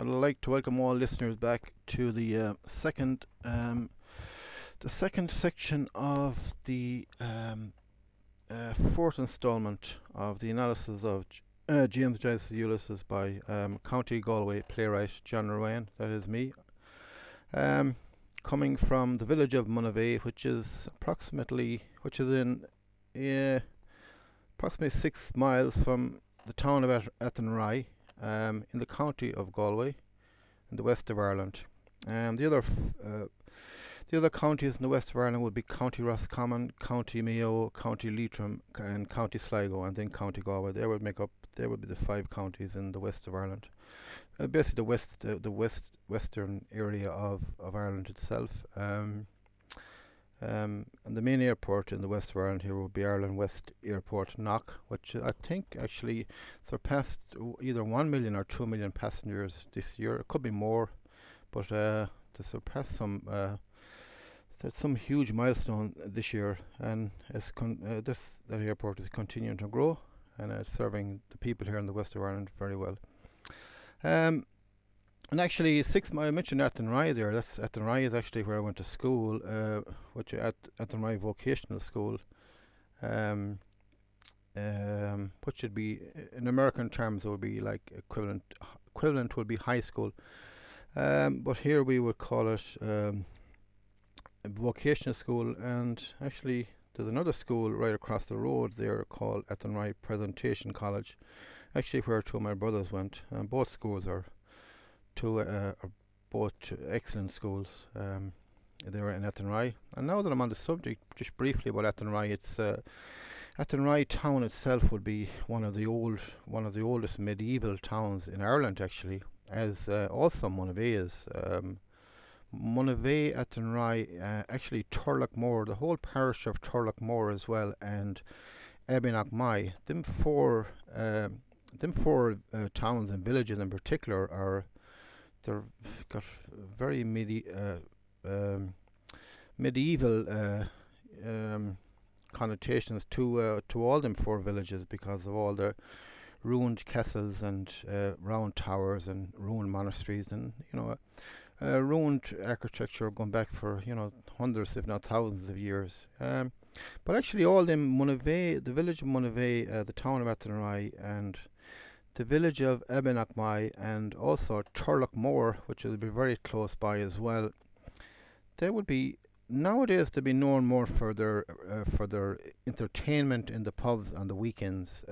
I'd like to welcome all listeners back to the second section of the fourth instalment of the analysis of James Joyce Ulysses by County Galway Playwright John Ruane. That is me. Coming from the village of Monavea, which is in approximately 6 miles from the town of Athenry, in the county of Galway, in the west of Ireland. The other counties in the west of Ireland would be County Roscommon, County Mayo, County Leitrim, and County Sligo, and then County Galway. They would be the 5 counties in the west of Ireland. Basically, the western area of Ireland itself. And the main airport in the west of Ireland here would be Ireland West Airport Knock, which I think actually surpassed either 1 million or 2 million passengers this year. It could be more, but to surpass some huge milestone this year, and that airport is continuing to grow, and it's serving the people here in the west of Ireland very well. And actually, I mentioned Athenry there. Athenry is actually where I went to school, which Athenry Vocational School, which should be in American terms would be like equivalent would be high school, but here we would call it a vocational school. And actually, there's another school right across the road there called Athenry Presentation College, actually where two of my brothers went. Both schools are both excellent schools. They were in Athenry. And now that I'm on the subject, just briefly about Athenry, Athenry town itself would be one of the oldest medieval towns in Ireland, actually, as also Monavea is. Monavea, Athenry, actually Turlockmore, the whole parish of Turlockmore as well, and Ebinachmai. Them four towns and villages in particular they've got very medieval connotations to all them four villages, because of all the ruined castles and round towers and ruined monasteries, and ruined architecture going back for hundreds if not thousands of years. But actually, all them Monavea, the village of Monavea, the town of Athenry, and the village of Ebinachmai, and also Turlockmore, which will be very close by as well. They would be nowadays to be known more for their entertainment in the pubs on the weekends.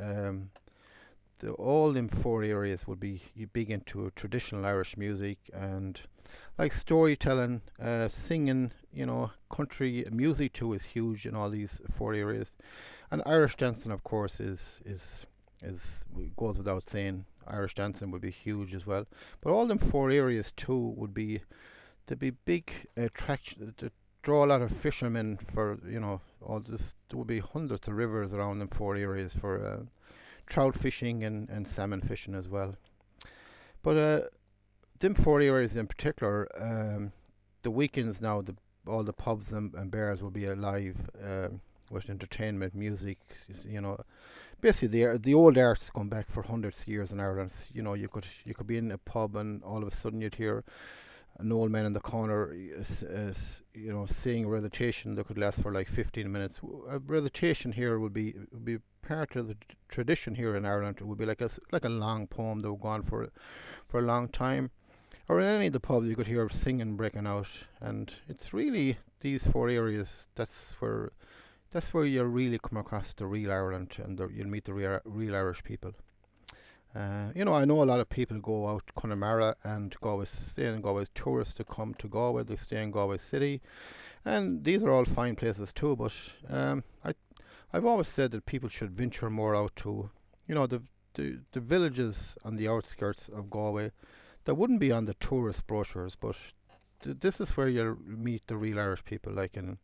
All them four areas would be big into traditional Irish music, and like storytelling, singing, country music too is huge in all these four areas, and Irish dancing, of course, is goes without saying. Irish dancing would be huge as well. But all them four areas too would be big attraction to draw a lot of fishermen for all this. There would be hundreds of rivers around them four areas for trout fishing and salmon fishing as well. But them four areas in particular, the weekends now, all the pubs and bars will be alive with entertainment, music. Basically the old arts going back for hundreds of years in Ireland. You could be in a pub and all of a sudden you'd hear an old man in the corner, saying a recitation that could last for like 15 minutes. A recitation here would be part of the tradition here in Ireland. It would be like a long poem that would go on for a long time. Or in any of the pubs, you could hear singing breaking out, and it's really these four areas. That's where you really come across the real Ireland, and you'll meet the real Irish people. I know a lot of people go out to Connemara and stay in Galway as tourists to come to Galway. They stay in Galway City, and these are all fine places too. But I've always said that people should venture more out to, the villages on the outskirts of Galway that wouldn't be on the tourist brochures, but this is where you'll meet the real Irish people, like in,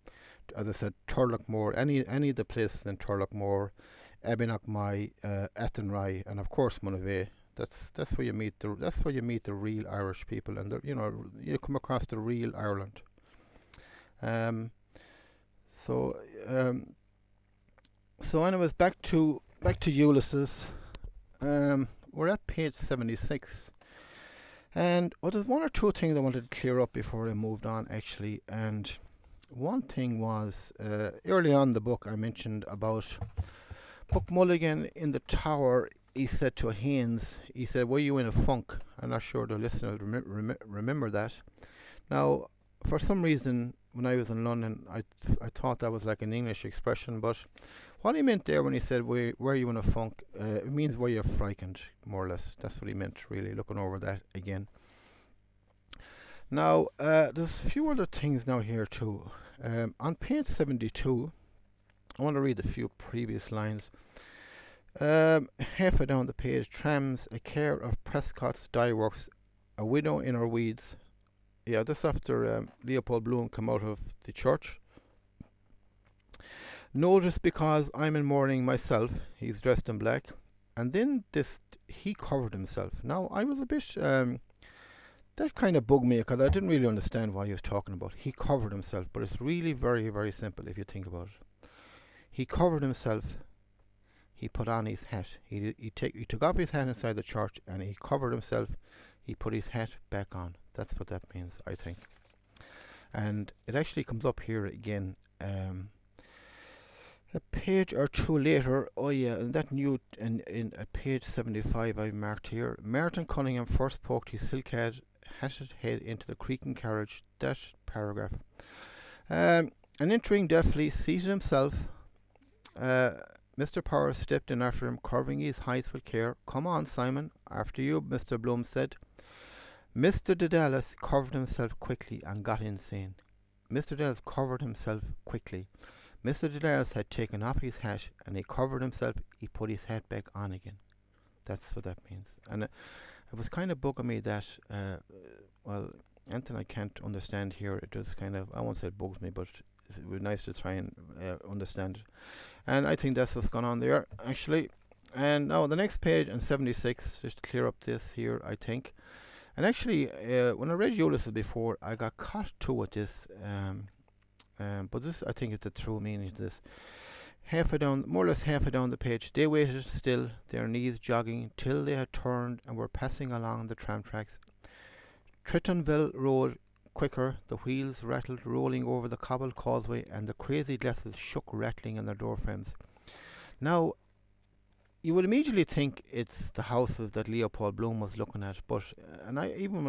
as I said, Turlockmore, any of the places in Turlockmore, Ebinachmai, Athenry, and of course Monavea. That's where you meet the real Irish people, and you come across the real Ireland. So anyways, back to Ulysses. We're at page 76. And there's one or two things I wanted to clear up before I moved on, actually. And one thing was early on in the book, I mentioned about Buck Mulligan in the tower. He said to Haynes, he said, "Were you in a funk?" I'm not sure the listener would remember that. Now, for some reason, when I was in London, I thought that was like an English expression, but what he meant there when he said, were you in a funk, it means were you frightened, more or less. That's what he meant, really, looking over that again. Now, there's a few other things now here, too. On page 72, I want to read a few previous lines. Halfway down the page, trams, a care of Prescott's dye works, a widow in her weeds. Yeah, this after Leopold Bloom come out of the church. Notice because I'm in mourning myself, he's dressed in black. And then he covered himself. Now, I was a bit, that kind of bugged me because I didn't really understand what he was talking about. He covered himself, but it's really very, very simple if you think about it. He covered himself. He put on his hat. He took off his hat inside the church and he covered himself. He put his hat back on. That's what that means, I think. And it actually comes up here again. A page or two later, and that new in at page 75 I marked here. Martin Cunningham first poked his silk-hatted head into the creaking carriage. That paragraph. And entering deftly, seated himself. Mr. Power stepped in after him, curving his height with care. "Come on, Simon, after you," Mr. Bloom said. Mr. Dedalus covered himself quickly and got insane. Mr. Dedalus covered himself quickly. Mr. Dedalus had taken off his hat and he covered himself. He put his hat back on again. That's what that means. And it was kind of bugging me that, anything I can't understand here, it just kind of, I won't say it bugs me, but it would be nice to try and understand it. And I think that's what's gone on there, actually. And now the next page, on 76, just to clear up this here, I think. And actually, when I read Ulysses before, I got caught too with this. But this, I think, is the true meaning of this. More or less halfway down the page, they waited still, their knees jogging, till they had turned and were passing along the tram tracks. Trittonville Road quicker, the wheels rattled, rolling over the cobbled causeway, and the crazy glasses shook, rattling in their door frames. Now, you would immediately think it's the houses that Leopold Bloom was looking at, but and I even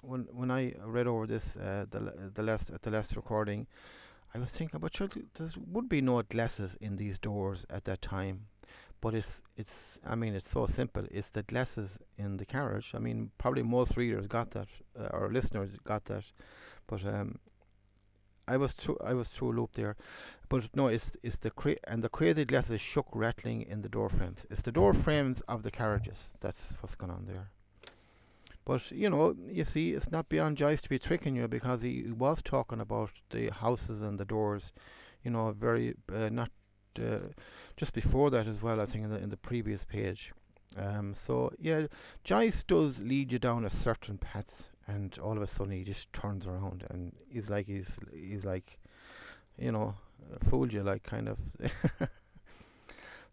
when I read over this the last recording, I was thinking, but sure, there would be no glasses in these doors at that time. But it's so simple. It's the glasses in the carriage. I mean, probably most readers got that, or listeners got that. But I was through a loop there. But no, it's the crazy glasses shook, rattling in the door frames. It's the door frames of the carriages. That's what's going on there. But you see, it's not beyond Joyce to be tricking you, because he was talking about the houses and the doors. Very not. Just before that as well, I think in the previous page. So yeah, Joyce does lead you down a certain path, and all of a sudden he just turns around and he's like fooled you, like, kind of.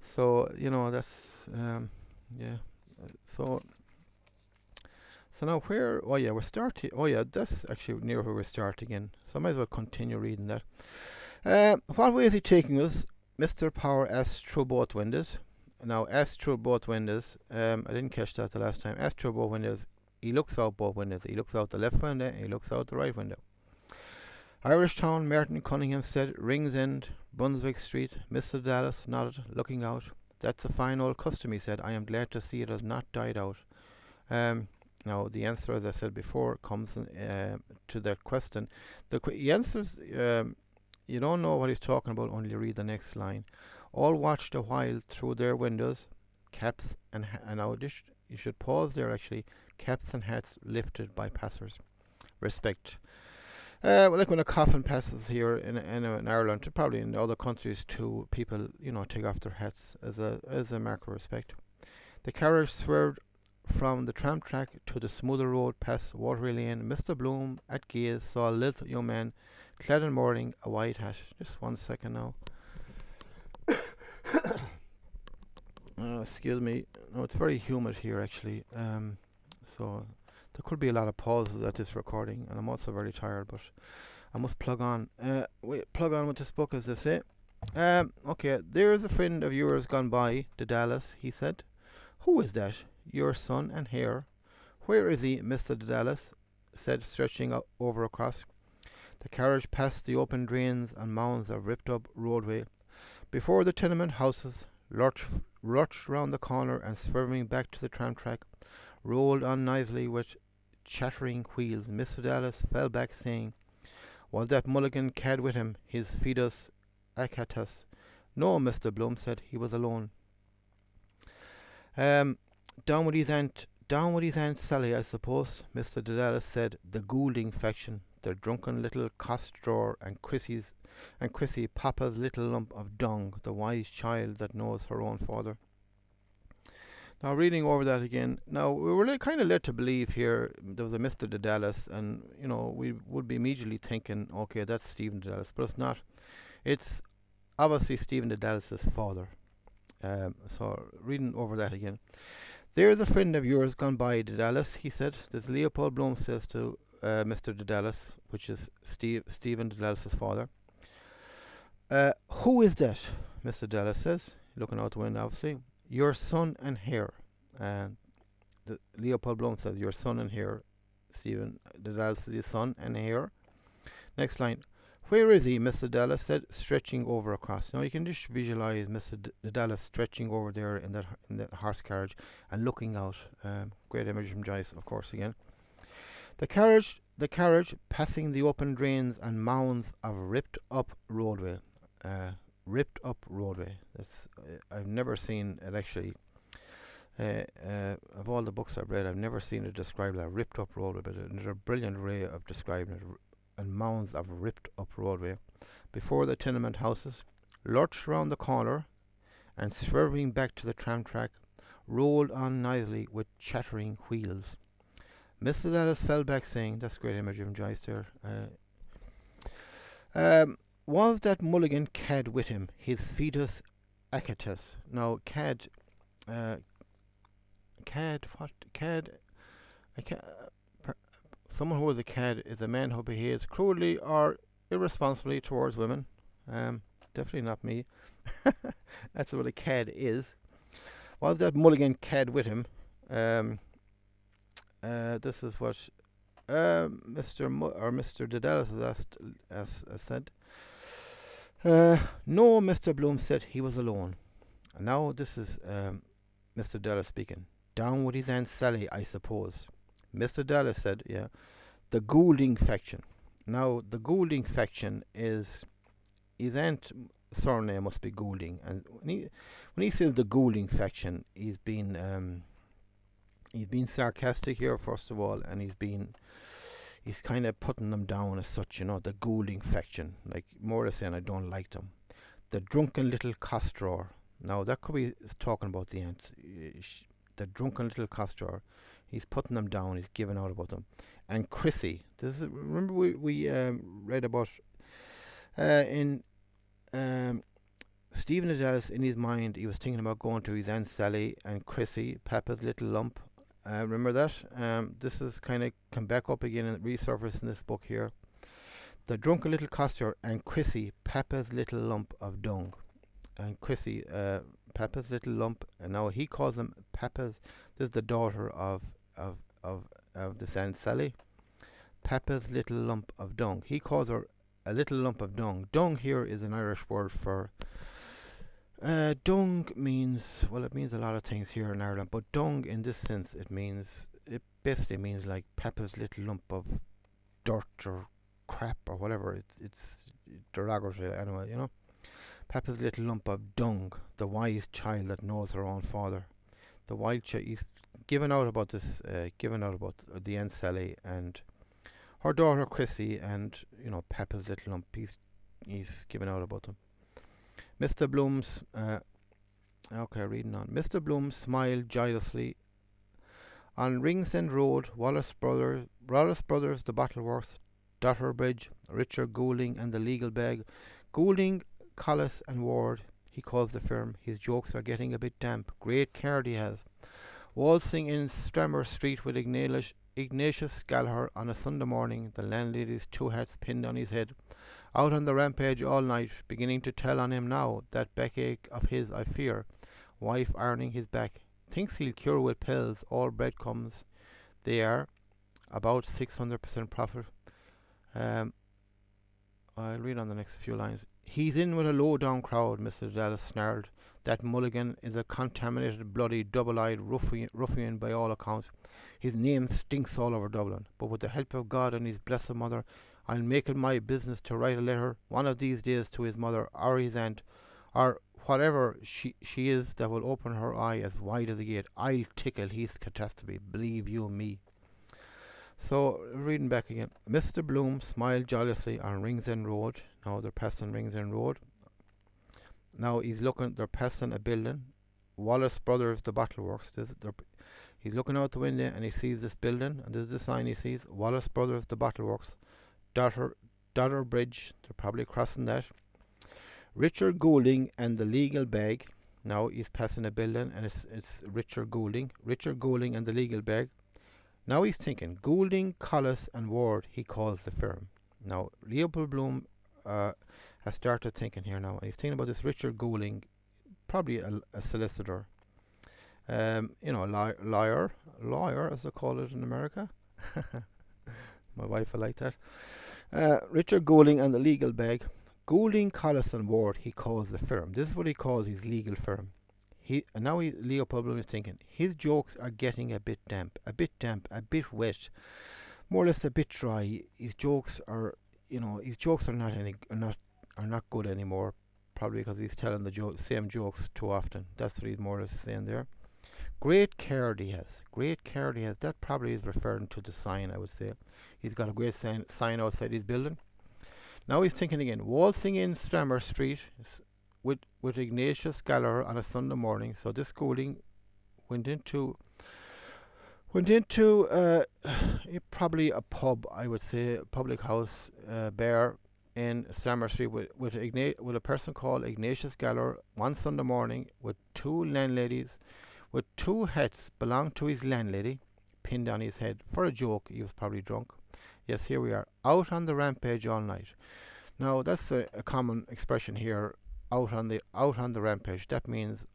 So that's yeah. So now where? Oh yeah, we're starting. Oh yeah, that's actually near where we start again. So I might as well continue reading that. What way is he taking us? Mr. Power asked through both windows. Now, asked through both windows. I didn't catch that the last time. Asked through both windows. He looks out both windows. He looks out the left window and he looks out the right window. Irish Town, Martin Cunningham said. Rings End, Brunswick Street. Mr. Dallas nodded, looking out. That's a fine old custom, he said. I am glad to see it has not died out. Now, the answer, as I said before, comes to that question. The answers... you don't know what he's talking about until you read the next line. All watched a while through their windows, caps and now you should pause there, actually. Caps and hats lifted by passers. Respect. Like when a coffin passes here in Ireland, probably in other countries too, people take off their hats as a mark of respect. The carriage swerved from the tram track to the smoother road past Watery Lane. Mr. Bloom, at gaze, saw a little young man, clad in mourning, a white hat. Just 1 second now. Excuse me. No, it's very humid here, actually. So There could be a lot of pauses at this recording, and I'm also very tired, but I must plug on. Plug on with this book, as they say. Okay, there's a friend of yours gone by, Daedalus, he said. Who is that? Your son and heir. Where is he, Mr. Daedalus? Said, stretching over across. The carriage passed the open drains and mounds of ripped up roadway. Before the tenement houses, lurched round the corner and swerving back to the tram track, rolled on noisily with chattering wheels. Mr. Dallas fell back, saying, was that Mulligan cad with him, his fidus acatus? No, Mr. Bloom said, he was alone. Down with his aunt Sally, I suppose, Mr. Daedalus said. The Goulding faction, the drunken little cost-drawer, and Chrissy, Papa's little lump of dung, the wise child that knows her own father. Now, reading over that again, now we were kind of led to believe here there was a Mr. Daedalus, and we would be immediately thinking, okay, that's Stephen Daedalus, but it's not. It's obviously Stephen Daedalus' father. So, reading over that again. There's a friend of yours gone by, Daedalus, he said. This Leopold Bloom says to Mr. Daedalus, which is Stephen Daedalus' father. Who is that? Mr. Daedalus says, looking out the window, obviously. Your son and heir. Leopold Bloom says, your son and heir. Stephen Daedalus is his son and heir. Next line. Where is he? Mr. Daedalus said, stretching over across. Now you can just visualize Mr. Daedalus stretching over there in that horse carriage and looking out. Great image from Joyce, of course, again. The carriage passing the open drains and mounds of ripped up roadway. That's I've never seen it actually. Of all the books I've read, I've never seen it described as a ripped up roadway, but another brilliant way of describing it. And mounds of ripped up roadway. Before the tenement houses, lurched round the corner, and swerving back to the tram track, rolled on noisily with chattering wheels. Mr. Daedalus fell back, saying, that's a great image of Joyce there. Was that Mulligan cad with him, his fidus acatus? Now, cad, someone who is a cad is a man who behaves cruelly or irresponsibly towards women. Definitely not me. That's what a cad is. Was that Mulligan cad with him? This is what Mr. Daedalus has said. No, Mr. Bloom said, he was alone. And now this is Mr. Daedalus speaking. Down with his aunt Sally, I suppose. Mr. Daedalus said, yeah, the Goulding faction. Now, the Goulding faction is his aunt surname must be Goulding, and when he says the Goulding faction, he's been sarcastic here, first of all, and he's kind of putting them down as such, the Goulding faction, like more or saying I don't like them. The drunken little cost-drawer. Now, that could be talking about the aunt. The drunken little cost-drawer. He's putting them down. He's giving out about them. And Chrissy. Remember we read about in Stephen Daedalus, in his mind, he was thinking about going to his Aunt Sally and Chrissy, Papa's little lump. Remember that? This is kind of come back up again and resurfaced in this book here. The drunken little coster and Chrissy, Papa's little lump of dung. And Chrissy, Papa's little lump, and now he calls them Papa's. This is the daughter of this Aunt Sally. Papa's little lump of dung. He calls her a little lump of dung. Dung here is an Irish word for dung means, well, it means a lot of things here in Ireland, but dung in this sense, it basically means like Papa's little lump of dirt or crap or whatever. It's derogatory anyway, Papa's little lump of dung, the wise child that knows her own father. The wild child, he's given out about this, the Aunt Sally and her daughter Chrissy, and Papa's little lump. He's given out about them. Mr. Bloom's reading on. Mr. Bloom smiled joyously. On Ringsend Road, Wallace Brothers, the Bottleworth, Dotterbridge, Richard Goulding and the Legal Bag. Goulding, Collis and Ward, he calls the firm. His jokes are getting a bit damp. Great card he has. Waltzing in Strammer Street with Ignatius Ignatius Gallagher on a Sunday morning, the landlady's two hats pinned on his head, out on the rampage all night, beginning to tell on him now, that backache of his, I fear, wife ironing his back. Thinks he'll cure with pills, all breadcrumbs they are, about 600% profit. Um, I'll read on the next few lines. He's in with a low-down crowd, Mr. Dallas snarled. That Mulligan is a contaminated, bloody, double-eyed ruffian by all accounts. His name stinks all over Dublin. But with the help of God and his blessed mother, I'll make it my business to write a letter one of these days to his mother or his aunt, or whatever she is, that will open her eye as wide as a gate. I'll tickle his catastrophe, believe you me. So, reading back again. Mr. Bloom smiled joyously on Ringsend Road. Now they're passing Ringsend Road. Now they're passing a building. Wallace Brothers, the Bottle Works. He's looking out the window and he sees this building, and there's the sign he sees. Wallace Brothers, the Bottle Works. Dodder Bridge. They're probably crossing that. Richard Goulding and the Legal Bag. Now he's passing a building and it's Richard Goulding. Richard Goulding and the Legal Bag. Now he's thinking, Goulding, Collis and Ward, he calls the firm. Now, Leopold Bloom has started thinking here now. He's thinking about this Richard Goulding, probably a solicitor. Lawyer, as they call it in America. My wife will like that. Richard Goulding and the Legal Bag. Goulding, Collis and Ward, he calls the firm. This is what he calls his legal firm. Leopold Bloom is thinking, his jokes are getting a bit damp, a bit wet, more or less a bit dry. His jokes are not good anymore, probably because he's telling the same jokes too often. That's what he's more or less saying there. Great care he has. That probably is referring to the sign, I would say. He's got a great sign outside his building. Now he's thinking again, waltzing in Strammer Street with Ignatius Gallagher on a Sunday morning. So this Goulding went into probably a pub, I would say, a public house, bar in Strammer Street with a person called Ignatius Gallagher one Sunday morning with two landladies with two hats belonged to his landlady pinned on his head. For a joke, he was probably drunk. Yes, here we are, out on the rampage all night. Now that's a common expression here. Out on the rampage. That means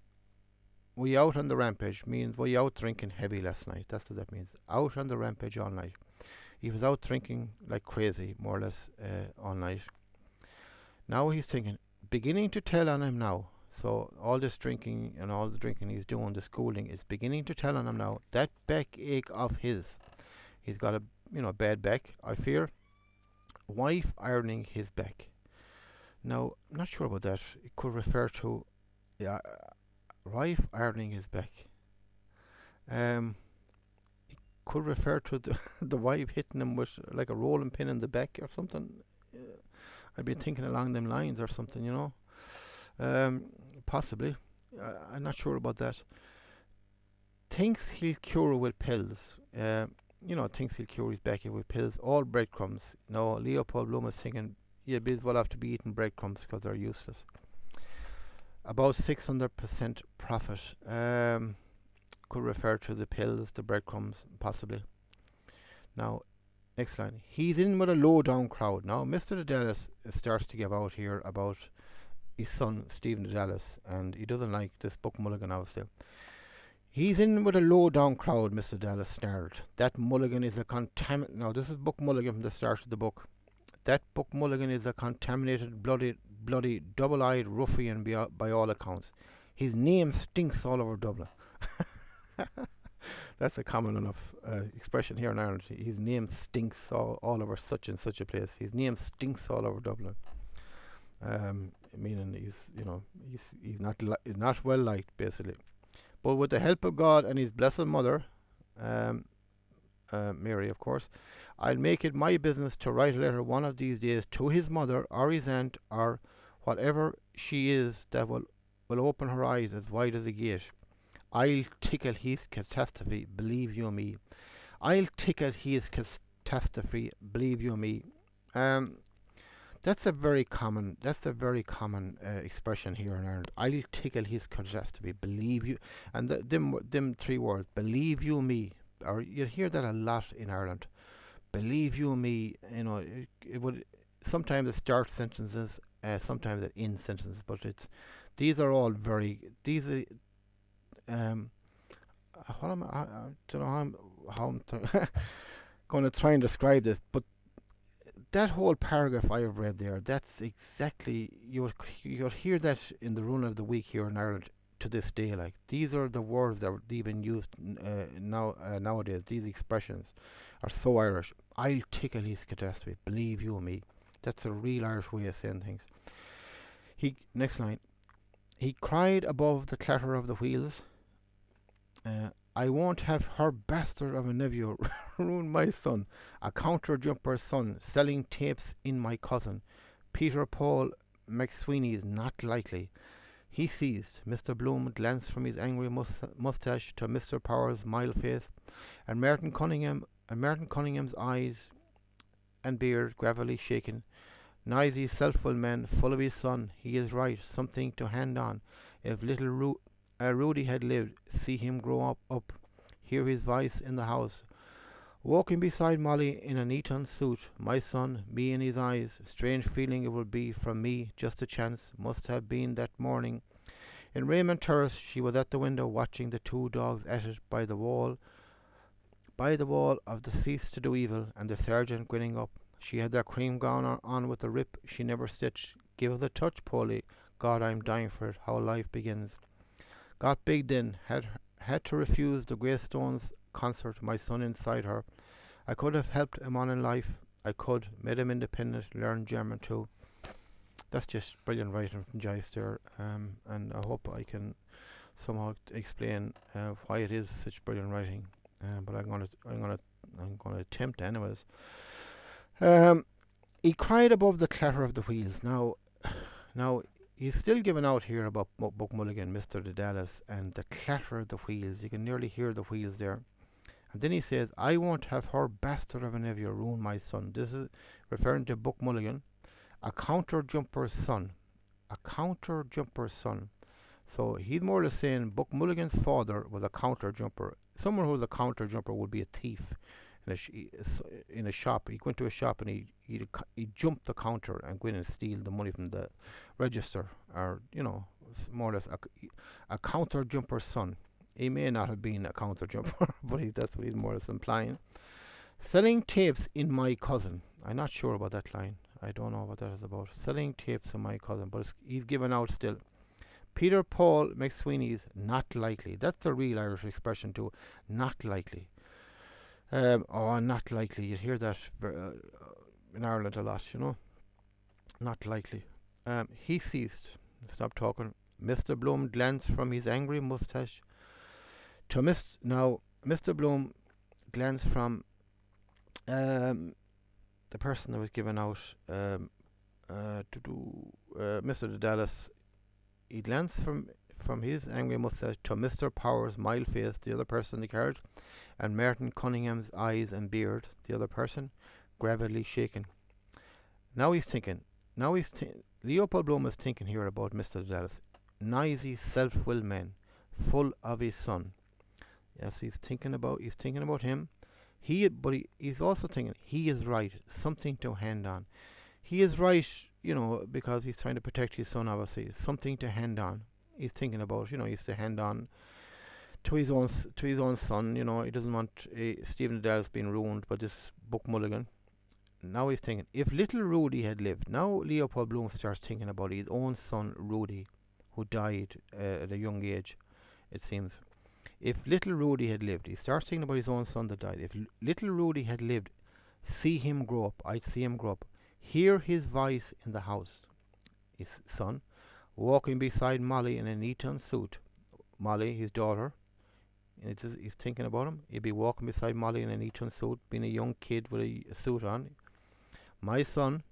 we out on the rampage means we out drinking heavy last night. That's what that means. Out on the rampage all night. He was out drinking like crazy, more or less, all night. Now he's thinking, beginning to tell on him now. So all this drinking and all the drinking he's doing, the schooling, is beginning to tell on him now. That backache of his. He's got a bad back, I fear. Wife ironing his back. Now, I'm not sure about that. It could refer to wife ironing his back. It could refer to the wife hitting him with like a rolling pin in the back or something. I'd be thinking along them lines or something, possibly. I'm not sure about that. Thinks he'll cure with pills. Thinks he'll cure his back with pills. All breadcrumbs. No, Leopold Bloom is thinking, you'd be well have to be eating breadcrumbs because they're useless. About 600% profit. Could refer to the pills, the breadcrumbs, possibly. Now, next line. He's in with a low-down crowd. Now, Mr. Dallas starts to give out here about his son, Stephen Dallas, and he doesn't like this Buck Mulligan, obviously. He's in with a low-down crowd, Mr. Dallas snarled. That Mulligan is a Now, this is Buck Mulligan from the start of the book. That Buck Mulligan is a contaminated, bloody, double-eyed ruffian by all accounts. His name stinks all over Dublin. That's a common enough expression here in Ireland. His name stinks all over such and such a place. His name stinks all over Dublin. Meaning he's not well liked, basically. But with the help of God and his blessed mother, Mary, of course, I'll make it my business to write a letter one of these days to his mother or his aunt or whatever she is that will open her eyes as wide as a gate. I'll tickle his catastrophe, believe you me. I'll tickle his catastrophe, believe you me. That's a very common expression here in Ireland. I'll tickle his catastrophe, believe you. And them three words, believe you me. or you'd hear that a lot in Ireland. Believe you me, it would sometimes it starts sentences, sometimes it ends sentences, but these are all very these are um what am I don't know how I'm going to try and describe this, but that whole paragraph I have read there, that's exactly you'll hear that in the run of the week here in Ireland to this day. Like these are the words that are even used nowadays. These expressions are so Irish. I'll tickle his catastrophe. Believe you me, that's a real Irish way of saying things. He next line. He cried above the clatter of the wheels. I won't have her bastard of a nephew ruin my son, a counter jumper's son, selling tapes in my cousin. Peter Paul McSweeney's not likely. He ceased. Mr. Bloom glanced from his angry moustache to Mr. Power's mild face, and Martin Cunningham's eyes and beard gradually shaken. Noisy, self-will man, full of his son. He is right. Something to hand on. If little Rudy had lived, see him grow up, hear his voice in the house, walking beside Molly in an Eton suit. My son, me in his eyes. Strange feeling it would be from me, just a chance. Must have been that morning. In Raymond Terrace, she was at the window watching the two dogs at it by the wall of the cease to do evil, and the sergeant grinning up. She had that cream gown on with the rip she never stitched. Give her the touch, Polly. God, I'm dying for it, how life begins. Got big then, had to refuse the Greystones concert, my son inside her. I could have helped him on in life. I could, made him independent, learn German too. That's just brilliant writing from Joyce there, and I hope I can somehow explain why it is such brilliant writing. But I'm gonna attempt anyways. He cried above the clatter of the wheels. Now he's still giving out here about Buck Mulligan, Mr. Dedalis, and the clatter of the wheels. You can nearly hear the wheels there. And then he says, I won't have her bastard of a nephew ruin my son. This is referring to Buck Mulligan, a counter jumper's son. A counter jumper's son. So he's more or less saying Buck Mulligan's father was a counter jumper. Someone who was a counter jumper would be a thief in a shop. He'd go into a shop and he'd jump the counter and go in and steal the money from the register, or more or less a counter jumper's son. He may not have been a counter jumper, but that's what he's more or less implying. Selling tapes in my cousin. I'm not sure about that line. I don't know what that is about. Selling tapes in my cousin, but he's given out still. Peter Paul McSweeney's not likely. That's a real Irish expression too. Not likely. Not likely. You hear that in Ireland a lot, Not likely. He ceased. Stop talking. Mr. Bloom glanced from his angry moustache to Mr. Bloom glanced from the person that was given out Mr. Dallas. He glanced from his angry moustache to Mr. Power's mild face, the other person in the carriage, and Martin Cunningham's eyes and beard, the other person, gradually shaken. Now he's thinking. Leopold Bloom is thinking here about Mr. Dallas. Noisy, self-willed man, full of his son. Yes, he's thinking about him. He's also thinking he is right. Something to hand on. He is right, because he's trying to protect his son. Obviously, something to hand on. He's thinking about, he's to hand on to his own son. He doesn't want Stephen Dallas being ruined by this Buck Mulligan. Now he's thinking, if little Rudy had lived. Now Leopold Bloom starts thinking about his own son Rudy, who died at a young age, it seems. If little Rudy had lived, he starts thinking about his own son that died. If little Rudy had lived, see him grow up. I'd see him grow up. Hear his voice in the house. His son, walking beside Molly in an Eton suit. Molly, his daughter. He's thinking about him. He'd be walking beside Molly in an Eton suit, being a young kid with a suit on. My son,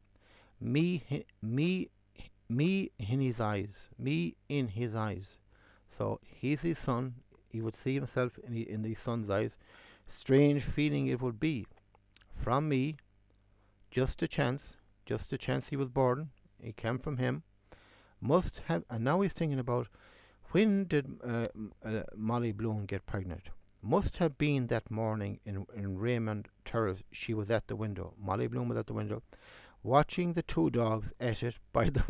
me in his eyes. Me in his eyes. So he's his son. He would see himself in his son's eyes. Strange feeling it would be. From me, just a chance he was born. It came from him. Must have, and now he's thinking about, when did Molly Bloom get pregnant? Must have been that morning in Raymond Terrace. She was at the window. Molly Bloom was at the window, watching the two dogs at it by the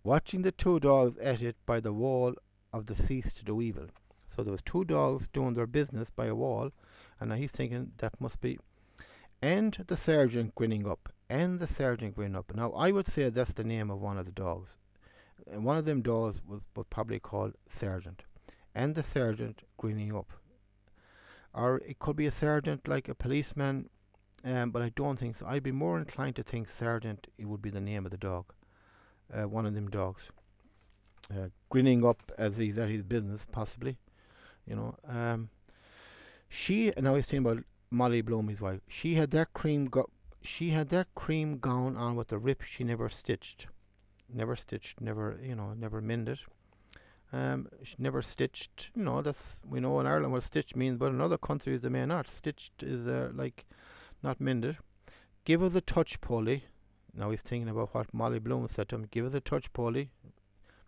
watching the two dogs at it by the wall of the cease to do evil. So there was two dogs doing their business by a wall, and now he's thinking that must be. And the sergeant grinning up. And the sergeant grinning up. Now I would say that's the name of one of the dogs. And one of them dogs was probably called Sergeant. And the sergeant grinning up. Or it could be a sergeant like a policeman, but I don't think so. I'd be more inclined to think Sergeant, it would be the name of the dog. One of them dogs. Grinning up as he's at his business, possibly. You know. Now he's thinking about Molly Bloom, his wife. She had that cream gown on with the rip she never stitched. Never mended. She never stitched. That's, we know in Ireland what stitch means, but in other countries they may not. Stitched is like not mended. Give her the touch, Polly. Now he's thinking about what Molly Bloom said to him. Give her the touch, Polly.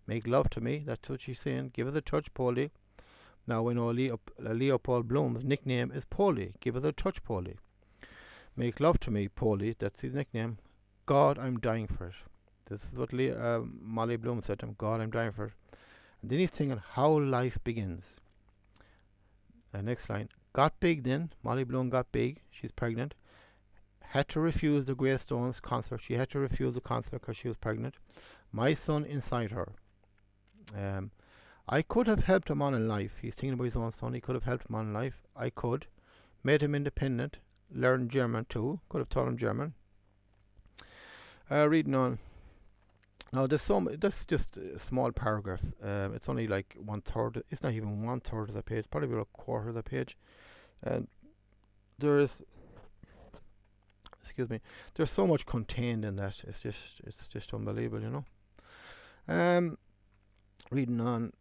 Make love to me. That's what she's saying. Give her the touch, Polly. Now we know Leopold Bloom's nickname is Polly. Give her the touch, Polly. Make love to me, Polly. That's his nickname. God, I'm dying for it. This is what Molly Bloom said to him. God, I'm dying for it. And then he's thinking how life begins. Next line. Got big then. Molly Bloom got big. She's pregnant. Had to refuse the Greystones concert. She had to refuse the concert because she was pregnant. My son inside her. I could have helped him on in life. He's thinking about his own son. He could have helped him on in life. I could. Made him independent. Learned German too. Could have taught him German. Reading on. Now that's just a small paragraph. It's only like 1/3. It's not even 1/3 of the page. Probably about a quarter of the page. And there's so much contained in that. It's just unbelievable, Reading on.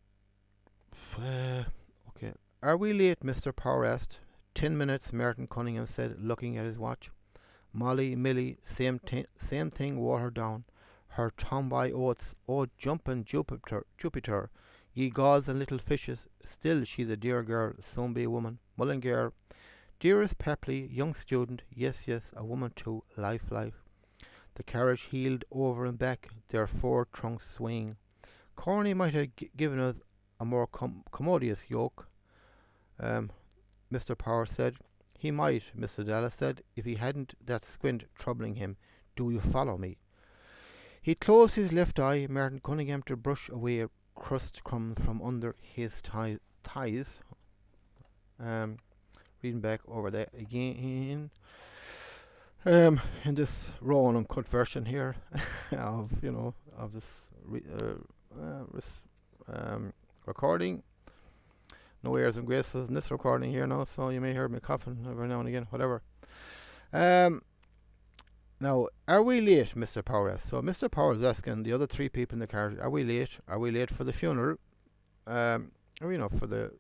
Okay. Are we late, Mr. Power asked. 10 minutes, Martin Cunningham said, looking at his watch. Molly, Millie, same thing, water down. Her tomboy oaths, oh jumpin' Jupiter, ye gods and little fishes, still she's a dear girl, soon be a woman. Mullingar, dearest Pepley, young student, yes, a woman too, life. The carriage heeled over and back, their four trunks swaying. Corny might have given us a more commodious yoke, Mr. Power said. He might, Mr. Dallas said, if he hadn't that squint troubling him. Do you follow me? He closed his left eye, Martin Cunningham, to brush away crust crumbs from under his thighs. Reading back over that again. In this raw and uncut version here of this recording. No airs and graces in this recording here now, so you may hear me coughing every now and again, whatever. Now, are we late, Mr. Power asked. So Mr. Power is asking the other three people in the carriage, are we late? Are we late for the funeral? For the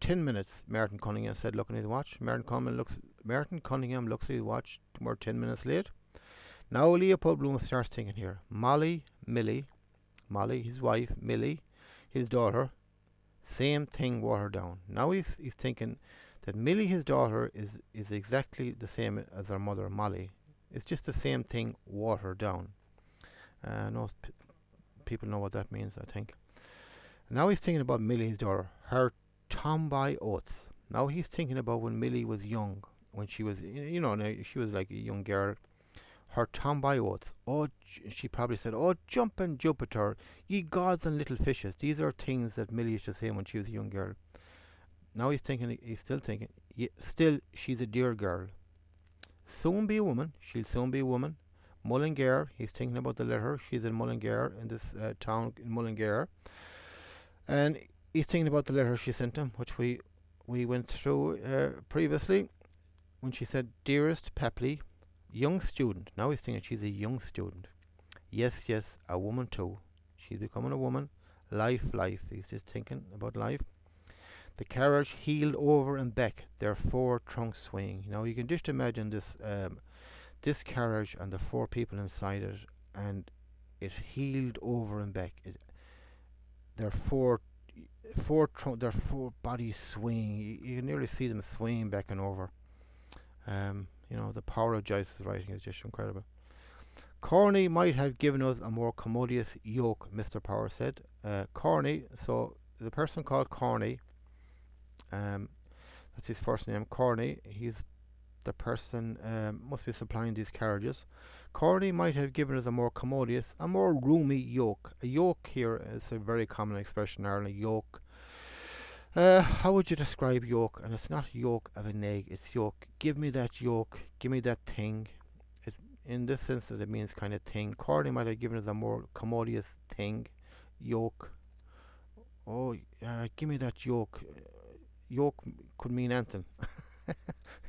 10 minutes, Martin Cunningham said, looking at his watch. Martin Cunningham looks at his watch. We're 10 minutes late. Now Leopold Bloom starts thinking here. Molly, his wife, Millie, his daughter, same thing, water down. Now he's thinking that Millie, his daughter, is exactly the same as her mother, Molly. It's just the same thing, water down. Most people know what that means, I think. Now he's thinking about Millie, his daughter, her tomboy oaths. Now he's thinking about when Millie was young, when she was, she was like a young girl. Her tomboy oaths. Oh, she probably said, oh, jumpin' Jupiter, ye gods and little fishes. These are things that Millie used to say when she was a young girl. Now he's still thinking, still she's a dear girl. Soon be a woman, she'll soon be a woman. Mullingar, he's thinking about the letter. She's in Mullingar, in this town in Mullingar. And he's thinking about the letter she sent him, which we went through previously, when she said, dearest Pepley, young student. Now he's thinking she's a young student. Yes, a woman too. She's becoming a woman. Life. He's just thinking about life. The carriage heeled over and back, their four trunks swaying. Now you can just imagine this carriage and the four people inside it, and it heeled over and back. Their four their four bodies swaying. You can nearly see them swaying back and over. The power of Joyce's writing is just incredible. Corney might have given us a more commodious yoke, Mr. Power said. Corney, so the person called Corney, that's his first name, Corney. He's the person must be supplying these carriages. Corney might have given us a more commodious, a more roomy yoke. A yoke here is a very common expression in Ireland. Yoke. How would you describe yoke? And it's not yoke of an egg, it's yoke. Give me that yoke, give me that thing. In this instance, it means kind of thing. Corney might have given us a more commodious thing, yoke. Oh, give me that yoke. Yoke could mean anything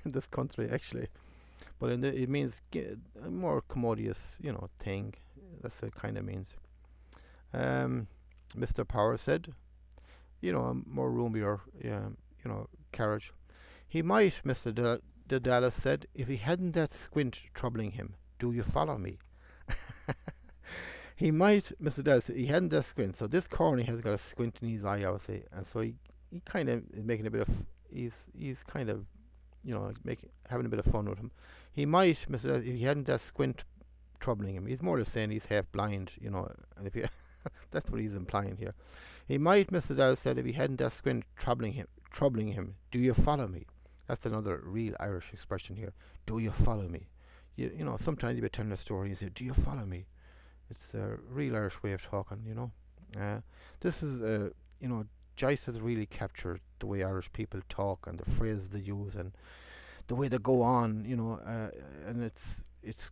in this country, actually. But it means a more commodious, thing. That's what it kind of means. Mr. Power said, a more roomier, carriage. He might, Mr. Dallas said, if he hadn't that squint troubling him. Do you follow me? He might, Mr. Dallas said, he hadn't that squint. So this Corney has got a squint in his eye, I would say. And so he kind of is making a bit of, he's kind of, having a bit of fun with him. He might, Mr. Dallas, if he hadn't that squint troubling him. He's more or less saying he's half blind, and if you, that's what he's implying here. He might, Mr. Dallas said, if he hadn't that squint troubling him. Do you follow me? That's another real Irish expression here. Do you follow me? Sometimes you be telling a story and you say, do you follow me? It's a real Irish way of talking, This is, Joyce has really captured the way Irish people talk and the phrases they use and the way they go on, and it's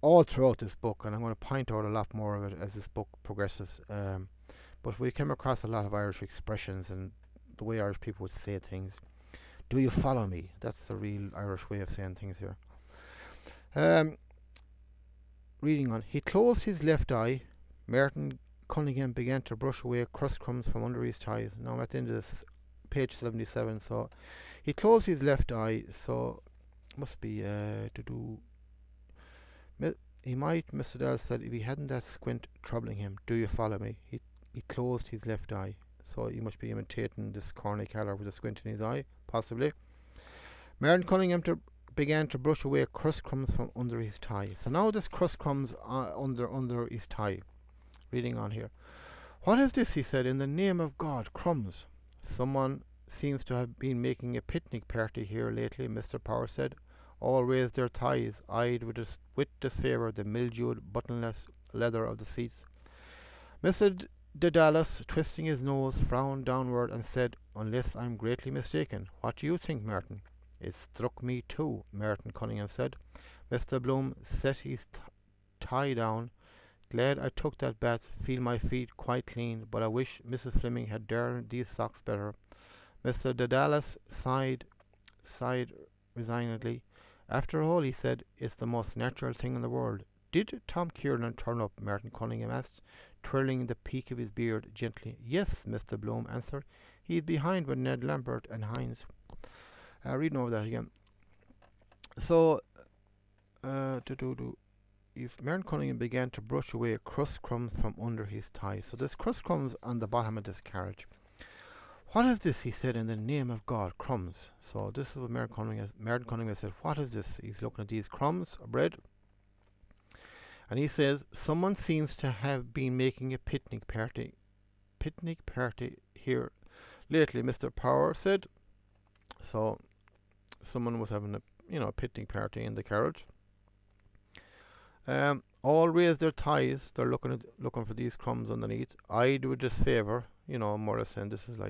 all throughout this book, and I'm going to point out a lot more of it as this book progresses. But we came across a lot of Irish expressions and the way Irish people would say things. Do you follow me? That's the real Irish way of saying things here. Reading on. He closed his left eye. Merton Cunningham began to brush away crust crumbs from under his ties. Now I'm at the end of this, page 77. So he closed his left eye. So must be to do. He might, Mr. Dell said, if he hadn't that squint troubling him. Do you follow me? He closed his left eye. So he must be imitating this Corny Keller with a squint in his eye, possibly. Merton Cunningham began to brush away crust crumbs from under his tie. So now this crust crumbs under his tie. Reading on here. What is this, he said, in the name of God, crumbs? Someone seems to have been making a picnic party here lately, Mr. Power said. All raised their thighs, eyed with disfavour the mildewed, buttonless leather of the seats. Mr. Dallas, twisting his nose, frowned downward and said, unless I'm greatly mistaken. What do you think, Merton? It struck me too, Merton Cunningham said. Mr. Bloom set his tie down. Glad I took that bath, feel my feet quite clean, but I wish Mrs. Fleming had darned these socks better. Mr. Dallas sighed resignedly. After all, he said, it's the most natural thing in the world. Did Tom Kiernan turn up? Merton Cunningham asked, twirling the peak of his beard gently. Yes, Mr. Bloom answered. He's behind with Ned Lambert and Hines. Reading over that again. So, if Merton Cunningham began to brush away crust crumbs from under his tie. So there's crust crumbs on the bottom of this carriage. What is this, he said, in the name of God, crumbs? So this is what Merton Cunningham said, what is this? He's looking at these crumbs of bread. And he says, someone seems to have been making a picnic party here lately, Mr. Power said. So someone was having a picnic party in the carriage. All raised their ties. They're looking for these crumbs underneath. Eyed with disfavour. More or less saying this is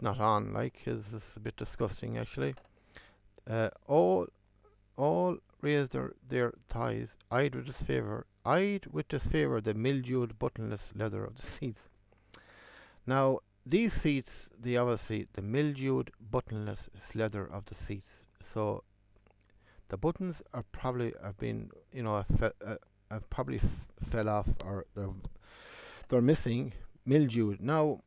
not on. This is a bit disgusting actually. All raised their ties. Eyed with disfavour the mildewed, buttonless leather of the seats. Now these seats, the mildewed, buttonless leather of the seats. So the buttons are probably have probably fell off, or they're missing, mildewed. Now,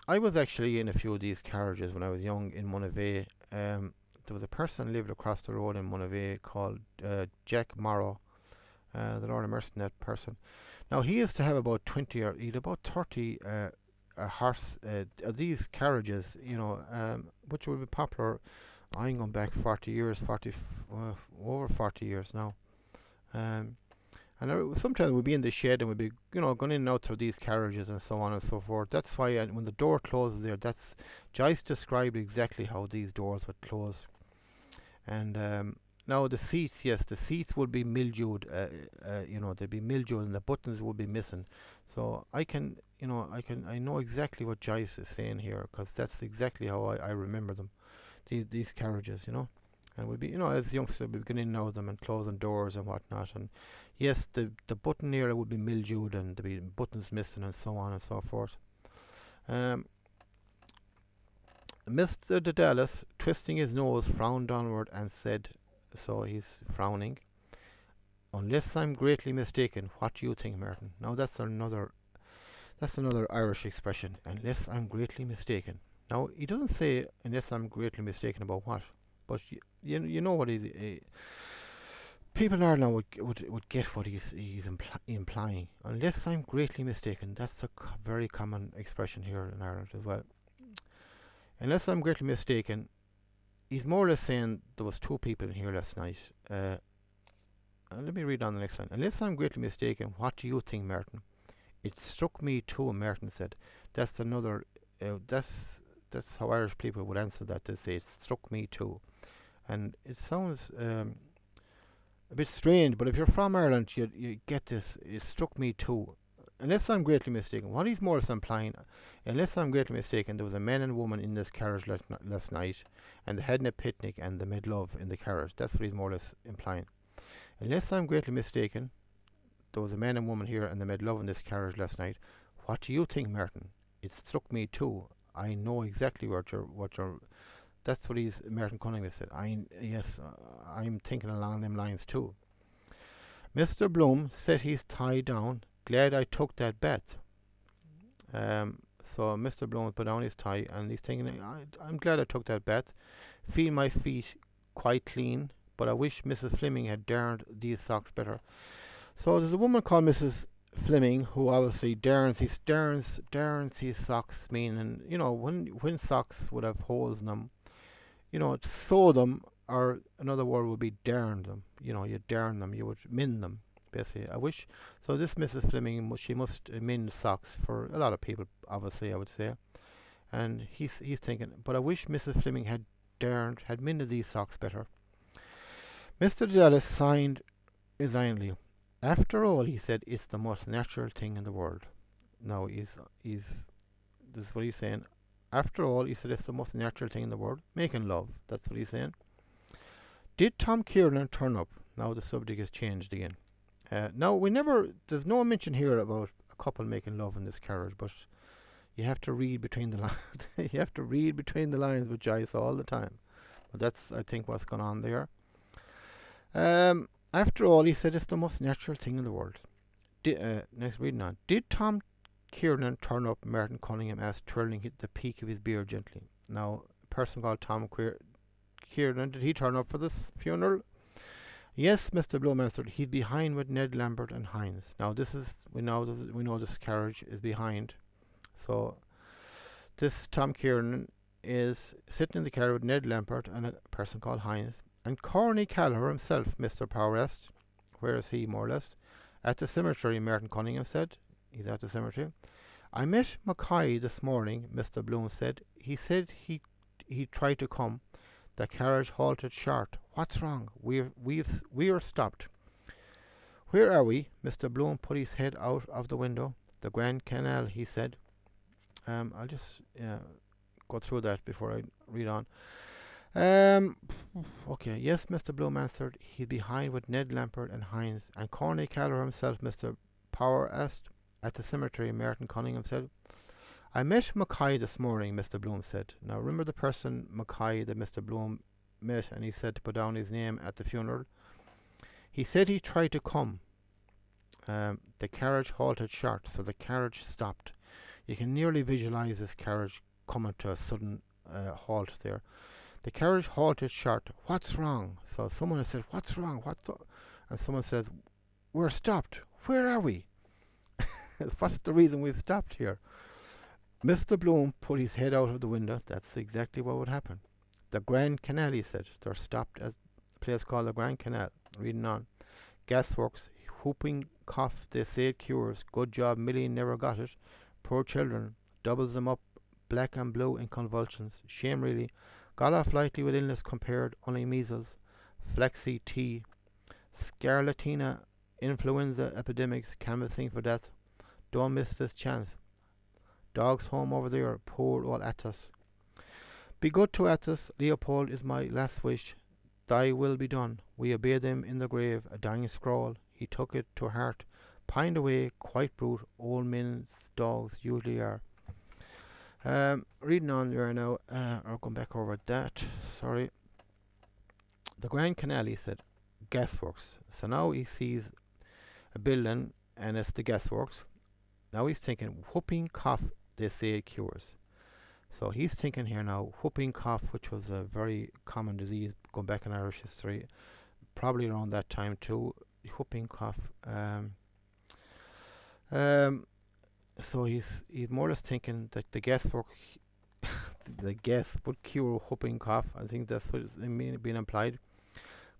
I was actually in a few of these carriages when I was young in Monavea. There was a person lived across the road in Monavea called Jack Morrow. The Lord of mercy, that person. Now he used to have about 20 or about 30 a horse, these carriages, which will be popular. I'm going back 40 years, over 40 years now. Um, and sometimes we'd be in the shed and we'd be, going in and out through these carriages and so on and so forth. That's why when the door closes there, that's Joyce described exactly how these doors would close. And now the seats, yes, the seats would be mildewed. They'd be mildewed and the buttons would be missing. So I know exactly what Joyce is saying here, because that's exactly how I remember them. These carriages, and we'd be, as youngsters, we'd be getting in and out of them and closing doors and whatnot. And yes, the button area would be mildewed and there'd be buttons missing and so on and so forth. Mr. Dedalis, twisting his nose, frowned downward and said, so he's frowning, "Unless I'm greatly mistaken, what do you think, Martin?" Now that's another Irish expression. Unless I'm greatly mistaken. Now he doesn't say unless I'm greatly mistaken about what, but you know what people in Ireland would get what he's implying. Unless I'm greatly mistaken. That's a very common expression here in Ireland as well. Unless I'm greatly mistaken, he's more or less saying there was two people in here last night. Let me read on the next line. Unless I'm greatly mistaken, what do you think, Martin? It struck me too, Martin said. That's another. That's how Irish people would answer that. They say it struck me too, and it sounds a bit strange. But if you're from Ireland, you get this. It struck me too. Unless I'm greatly mistaken, what he's more or less implying, unless I'm greatly mistaken, there was a man and woman in this carriage last night, and they had a picnic and they made love in the carriage. That's what he's more or less implying. Unless I'm greatly mistaken, there was a man and woman here and they made love in this carriage last night. What do you think, Martin? It struck me too. I know exactly what you're. That's what Martin Cunningham said. I'm thinking along them lines too. Mr. Bloom set his tie down. Glad I took that bet. So Mr. Bloom put down his tie and he's thinking, I'm glad I took that bet. Feel my feet quite clean, but I wish Mrs. Fleming had darned these socks better. So there's a woman called Mrs. Fleming who obviously darns his socks, meaning, when socks would have holes in them, to sew them, or another word would be darn them. You darn them, you would mend them. Basically, I wish. So this Mrs. Fleming, she must mend socks for a lot of people, obviously, I would say. And he's thinking, but I wish Mrs. Fleming had mended these socks better. Mr. Dallas signed resignedly. After all, he said, it's the most natural thing in the world. Now this is what he's saying. After all, he said, it's the most natural thing in the world. Making love. That's what he's saying. Did Tom Kiernan turn up? Now the subject has changed again. Now there's no mention here about a couple making love in this carriage, but you have to read between the lines. You have to read between the lines with Joyce all the time. But that's, I think, what's going on there. After all, he said, it's the most natural thing in the world. Next, reading on. Did Tom Kiernan turn up? Martin Cunningham asked, twirling the peak of his beard gently. Now, a person called Tom Kiernan, did he turn up for this funeral? Yes, Mr. Bloom answered. He's behind with Ned Lambert and Hines. Now we know this carriage is behind. So this Tom Kiernan is sitting in the carriage with Ned Lambert and a person called Hines. And Corny Callagher himself, Mr. Power asked. Where is he, more or less? At the cemetery, Martin Cunningham said. He's at the cemetery. I met Mackay this morning, Mr. Bloom said. He said he tried to come. The carriage halted short. What's wrong? We're stopped. Where are we? Mr. Bloom put his head out of the window. The Grand Canal, he said. I'll just go through that before I read on. Okay, yes, Mr. Bloom answered. He's behind with Ned Lambert and Hines. And Corny Callagher himself, Mr. Power asked. At the cemetery, Martin Cunningham said. I met Mackay this morning, Mr. Bloom said. Now remember the person, Mackay, that Mr. Bloom met, and he said to put down his name at the funeral. He said he tried to come. The carriage halted short, so the carriage stopped. You can nearly visualize this carriage coming to a sudden halt there. The carriage halted short. What's wrong? So someone has said, what's wrong? And someone says, we're stopped. Where are we? What's the reason we've stopped here? Mr. Bloom put his head out of the window. That's exactly what would happen. The Grand Canal, he said. They're stopped at a place called the Grand Canal. Reading on. Gasworks, whooping cough, they say it cures. Good job, Millie never got it. Poor children, doubles them up, black and blue in convulsions. Shame really. Got off lightly with illness compared, only measles. Flexi T. Scarlatina, influenza epidemics, canvassing for death. Don't miss this chance. Dogs home over there, poor old Athos. Be good to Athos, Leopold is my last wish. Thy will be done. We obey them in the grave, a dying scrawl. He took it to heart, pined away, quite brute, old men's dogs usually are. Reading on there now, or going back over that, sorry. The Grand Canal, he said, gasworks. So now he sees a building and it's the gasworks. Now he's thinking, whooping cough, they say it cures. So he's thinking here now, whooping cough, which was a very common disease going back in Irish history, probably around that time too. Whooping cough. So he's more or less thinking that the gaswork, the gas would cure whooping cough. I think that's what is being implied.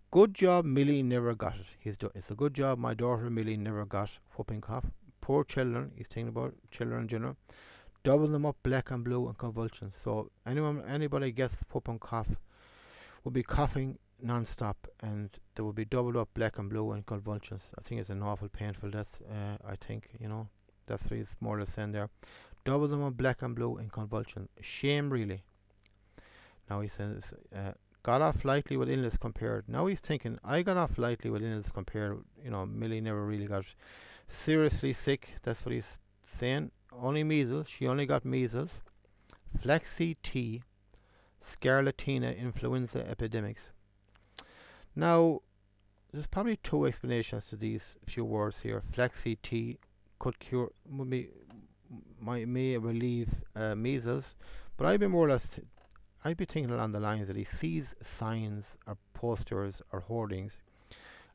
Good job, Millie never got it. It's a good job my daughter Millie never got whooping cough. Poor children, he's thinking about children in general. Double them up, black and blue, and convulsions. So anybody gets whooping cough will be coughing non-stop, and they will be doubled up, black and blue, and convulsions. I think it's an awful painful death. I think that's what he's more or less saying there. Double them up, black and blue, and convulsions. Shame really. Now he says, got off lightly with illness compared. Now he's thinking, I got off lightly with illness compared. Millie never really got seriously sick. That's what he's saying. Only measles. She only got measles. Flexi T. Scarlatina influenza epidemics. Now, there's probably two explanations to these few words here. Flexi T could cure, may relieve measles, but I'd be thinking along the lines that he sees signs or posters or hoardings,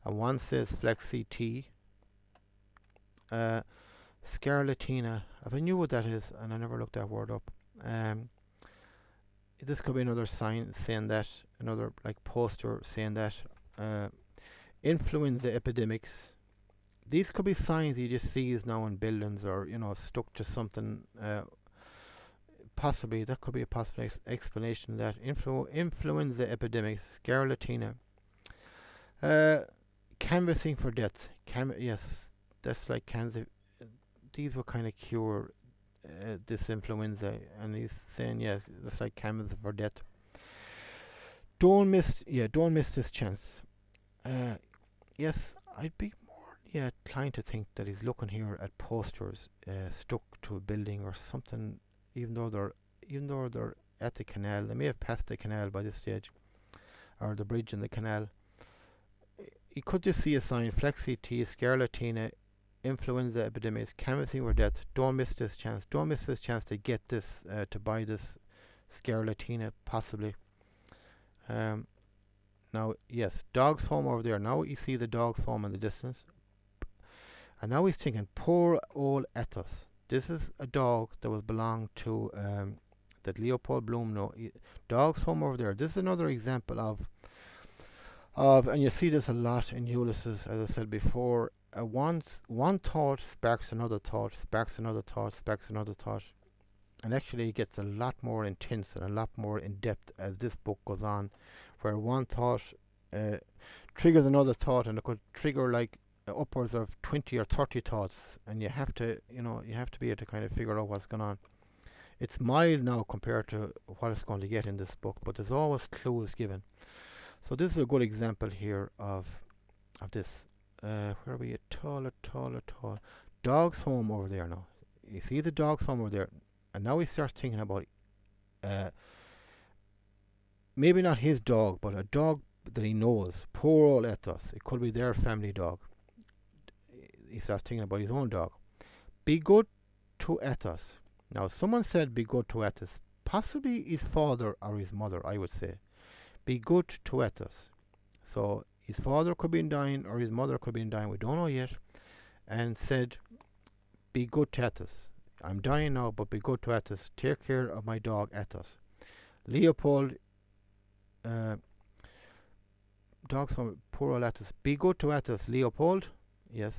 and one says Flexi T. Scarlatina. If I knew what that is, and I never looked that word up. This could be another sign saying that, another poster saying that. Influenza epidemics. These could be signs he just sees now in buildings, or stuck to something. Possibly that could be a possible explanation. That influenza epidemics, Scarlatina. Canvassing for death. Yes, that's like cancer. These will kind of cure this influenza, and he's saying, yeah, that's like canvassing for death. Don't miss this chance. Yes, I'd be more inclined to think that he's looking here at posters stuck to a building or something. Even though they're at the canal, they may have passed the canal by this stage, or the bridge in the canal. He could just see a sign: Flexi T, Scarlatina, influenza epidemics, canvassing for death. Don't miss this chance. Don't miss this chance to get this, to buy this Scarlatina, possibly. Now, yes, dog's home over there. Now you see the dog's home in the distance. And now he's thinking, poor old Athos. This is a dog that was belonged to, that Leopold Bloom know. Dog's home over there. This is another example of, and you see this a lot in Ulysses, as I said before. One thought sparks another thought, sparks another thought, sparks another thought. And actually it gets a lot more intense and a lot more in depth as this book goes on, where one thought triggers another thought, and it could trigger upwards of 20 or 30 thoughts, and you have to be able to kind of figure out what's going on. It's mild now compared to what it's going to get in this book, but there's always clues given. So this is a good example here of this. Where are we? Tall. Dog's home over there now. You see the dog's home over there, and now he starts thinking about maybe not his dog, but a dog that he knows. Poor old Ethos. It could be their family dog. He starts thinking about his own dog. Be good to Ethos. Now, someone said be good to Ethos. Possibly his father or his mother, I would say. Be good to Ethos. So his father could be dying, or his mother could be dying. We don't know yet. And said, be good to Ethos. I'm dying now, but be good to Athos. Take care of my dog Athos. Leopold, uh, dogs from poor old Athos. Be good to Athos, Leopold. Yes.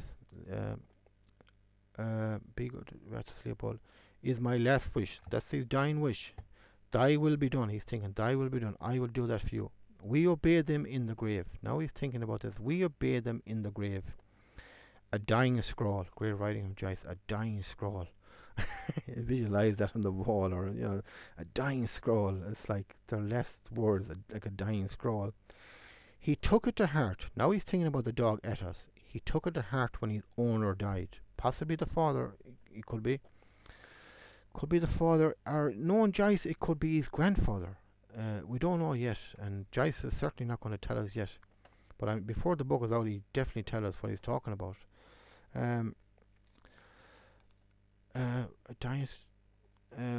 Uh, be good to Athos, Leopold. Is my last wish. That's his dying wish. Thy will be done. He's thinking, thy will be done. I will do that for you. We obey them in the grave. Now he's thinking about this. We obey them in the grave. A dying scroll. Great writing from Joyce. A dying scroll. Visualize that on the wall, or a dying scroll. It's like their last words, like a dying scroll. He took it to heart. Now he's thinking about the dog Etos. He took it to heart when his owner died. Possibly the father. It could be. Could be the father, or knowing Joyce, it could be his grandfather. We don't know yet, and Joyce is certainly not going to tell us yet. But before the book is out, he definitely tell us what he's talking about. A dying,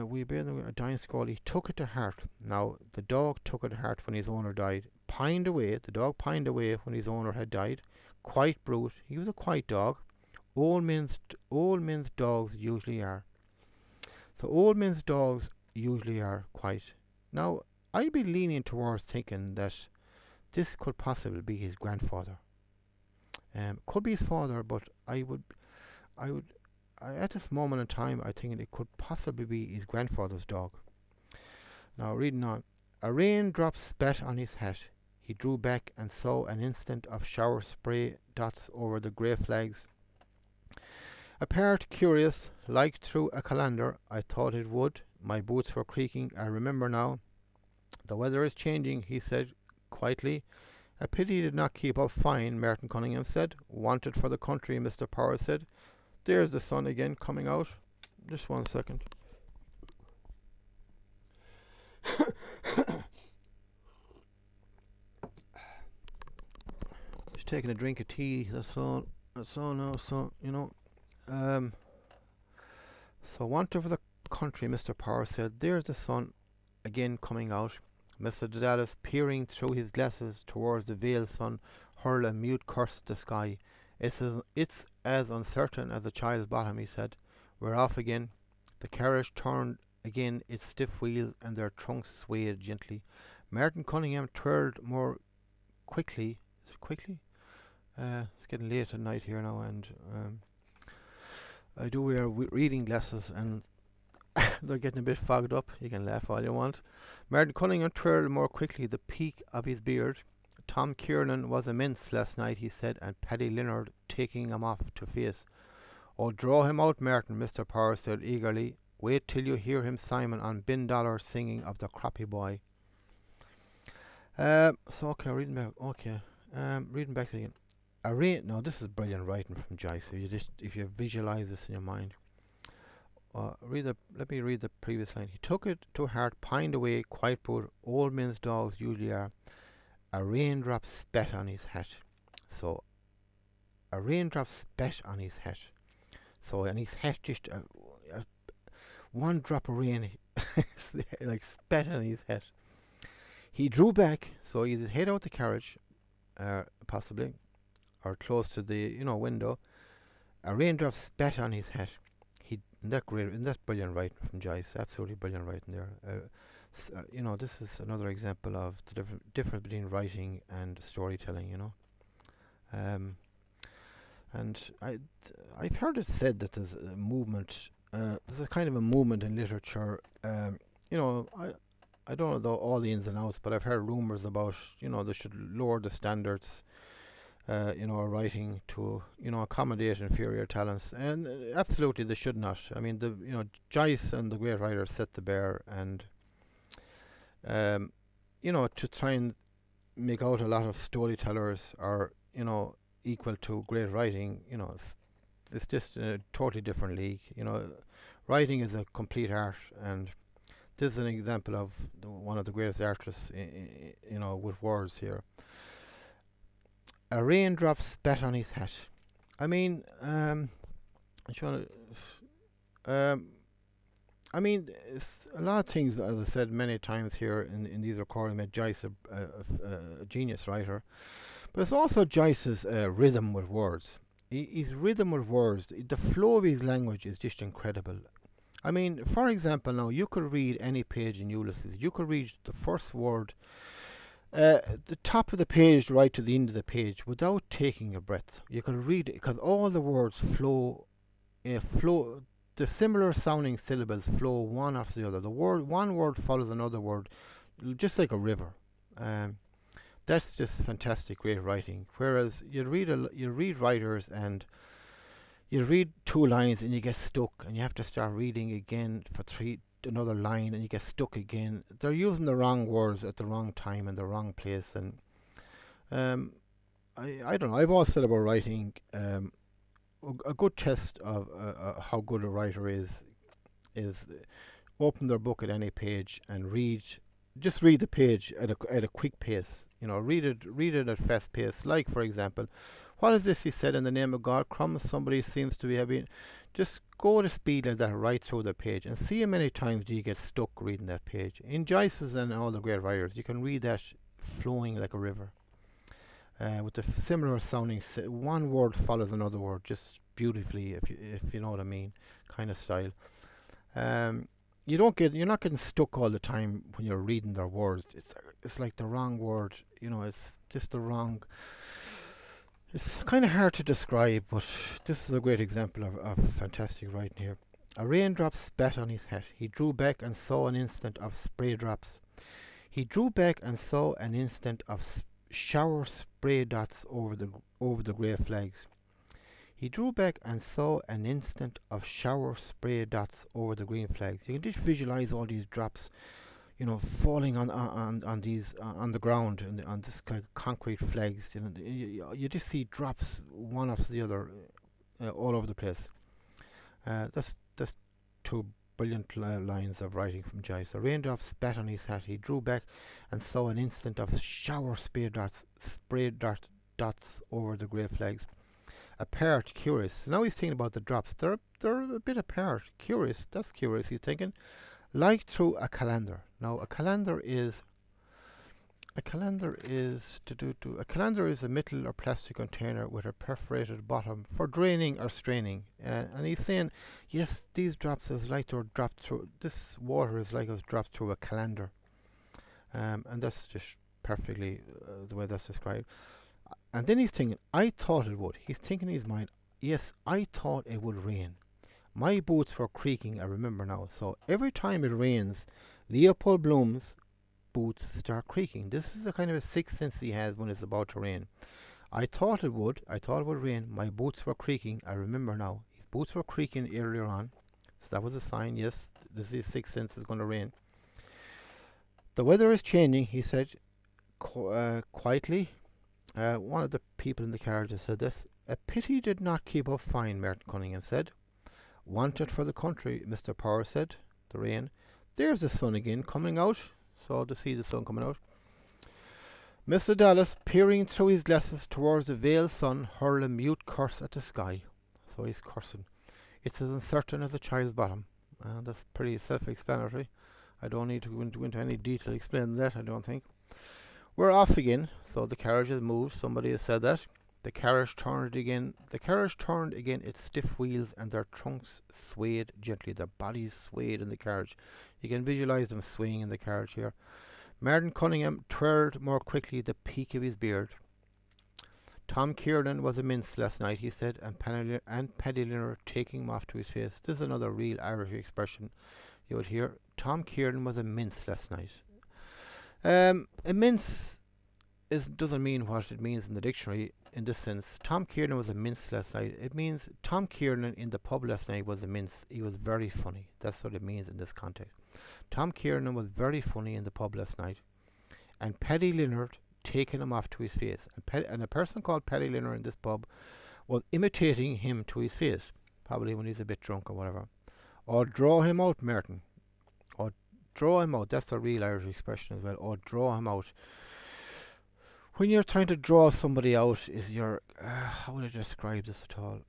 we bear them a dying scroll. He took it to heart. Now the dog took it to heart when his owner died. Pined away. The dog pined away when his owner had died. Quite brute. He was a quiet dog. Old men's dogs usually are. So old men's dogs usually are quiet. Now I'd be leaning towards thinking that this could possibly be his grandfather. Could be his father, but I would, at this moment in time, I think it could possibly be his grandfather's dog. Now, reading on. A raindrop spat on his hat. He drew back and saw an instant of shower spray dots over the grey flags. A part curious, like through a calendar, I thought it would. My boots were creaking, I remember now. The weather is changing, he said quietly. A pity he did not keep up fine, Martin Cunningham said. Wanted for the country, Mr. Power said. There's the sun again coming out. Just 1 second. Just taking a drink of tea, that's all now, so, so wanted for the country, Mr. Power said. There's the sun again coming out. Mr. Dallas, peering through his glasses towards the veiled sun, hurled a mute curse at the sky. It's as uncertain as a child's bottom, he said. We're off again. The carriage turned again its stiff wheels, and their trunks swayed gently. Martin Cunningham twirled more quickly. Is it quickly? It's getting late at night here now, and I do wear reading glasses, and they're getting a bit fogged up. You can laugh all you want. Martin Cunningham twirled more quickly the peak of his beard. Tom Kiernan was immense last night, he said, and Paddy Leonard taking him off to face. Oh, draw him out, Martin, Mr. Power said eagerly. Wait till you hear him, Simon, on Ben Dollar singing of the Crappy Boy. Okay, reading back. Okay, reading back again. Now this is brilliant writing from Joyce. If you visualize this in your mind. Let me read the previous line. He took it to heart, pined away, quite poor. Old men's dogs usually are. A raindrop spat on his hat. So, a raindrop spat on his hat. So, and his hat just one drop of rain, like spat on his hat. He drew back, so he head out the carriage, possibly, or close to the window. A raindrop spat on his hat. That's brilliant writing from Joyce. Absolutely brilliant writing there. This is another example of the difference between writing and storytelling. And I've heard it said that there's a movement. There's a kind of a movement in literature. I don't know all the ins and outs, but I've heard rumors about they should lower the standards. Writing to accommodate inferior talents, and absolutely they should not. I mean, Joyce and the great writers set the bar, and to try and make out a lot of storytellers are equal to great writing. It's just a totally different league. Writing is a complete art, and this is an example of one of the greatest artists, with words here. A raindrop spat on his hat. I mean, it's a lot of things, as I said many times here in these recordings, made Joyce a genius writer. But it's also Joyce's rhythm with words. His rhythm with words, the flow of his language is just incredible. I mean, for example, now you could read any page in Ulysses. You could read the first word, the top of the page right to the end of the page without taking a breath. You could read it because all the words flow. The similar sounding syllables flow one after the other. One word follows another word, just like a river. Um, that's just fantastic, great writing. Whereas you read writers and you read two lines and you get stuck, and you have to start reading again for another line, and you get stuck again. They're using the wrong words at the wrong time in the wrong place, and um, I don't know. I've always said about writing. A good test of how good a writer is open their book at any page and read the page at a quick pace. Read it at fast pace. Like, for example, what is this he said in the name of God? Crumbs, somebody seems to be having. Just go at a speed like that right through the page and see how many times do you get stuck reading that page. In Joyce's and all the great writers, you can read that flowing like a river. With the similar sounding, one word follows another word just beautifully, if you know what I mean, kind of style. Um, you're not getting stuck all the time when you're reading their words. It's like the wrong word, it's just the wrong. It's kind of hard to describe, but this is a great example of fantastic writing here. A raindrop spat on his hat. He drew back and saw an instant of spray drops. He drew back and saw an instant of shower spray dots over the grey flags. He drew back and saw an instant of shower spray dots over the green flags. You can just visualize all these drops, falling on these on the ground and on this kind of concrete flags. You just see drops one after the other all over the place. That's two brilliant lines of writing from Joyce. A raindrop spat on his hat. He drew back and saw an instant of shower spray dots over the grey flags. Apart, curious. Now he's thinking about the drops. They're a bit apart. Curious. That's curious. He's thinking, like through a calendar. Now a calendar is a calendar is a metal or plastic container with a perforated bottom for draining or straining. And he's saying, yes, these drops is like they're dropped through. This water is like it was dropped through a calendar. And that's just perfectly the way that's described. And then he's thinking, I thought it would. He's thinking in his mind, yes, I thought it would rain. My boots were creaking, I remember now. So every time it rains, Leopold Bloom's boots start creaking. This is a kind of a sixth sense he has when it's about to rain. I thought it would rain. My boots were creaking, I remember now. His boots were creaking earlier on. So that was a sign, yes, this is sixth sense is going to rain. The weather is changing, he said quietly. One of the people in the carriage said this. A pity did not keep up fine, Martin Cunningham said. Wanted for the country, Mr. Power said. The rain. There's the sun again coming out. So to see the sun coming out. Mr. Dallas, peering through his glasses towards the veiled sun, hurled a mute curse at the sky. So he's cursing. It's as uncertain as a child's bottom. That's pretty self-explanatory. I don't need to go into any detail explaining that, I don't think. We're off again. So the carriage has moved. Somebody has said that. The carriage turned again. Its stiff wheels and their trunks swayed gently. Their bodies swayed in the carriage. You can visualize them swaying in the carriage here. Martin Cunningham twirled more quickly the peak of his beard. Tom Kiernan was a mince last night, he said, and Paddy Linner taking him off to his face. This is another real Irish expression you would hear. Tom Kiernan was a mince last night. A mince doesn't mean what it means in the dictionary in this sense. Tom Kiernan was a mince last night. It means Tom Kiernan in the pub last night was a mince. He was very funny. That's what it means in this context. Tom Kiernan was very funny in the pub last night. And Paddy Leonard taking him off to his face. And a person called Paddy Leonard in this pub was imitating him to his face. Probably when he's a bit drunk or whatever. Or draw him out, Martin. Or draw him out. That's a real Irish expression as well. Or draw him out. When you're trying to draw somebody out, is your how would I describe this at all?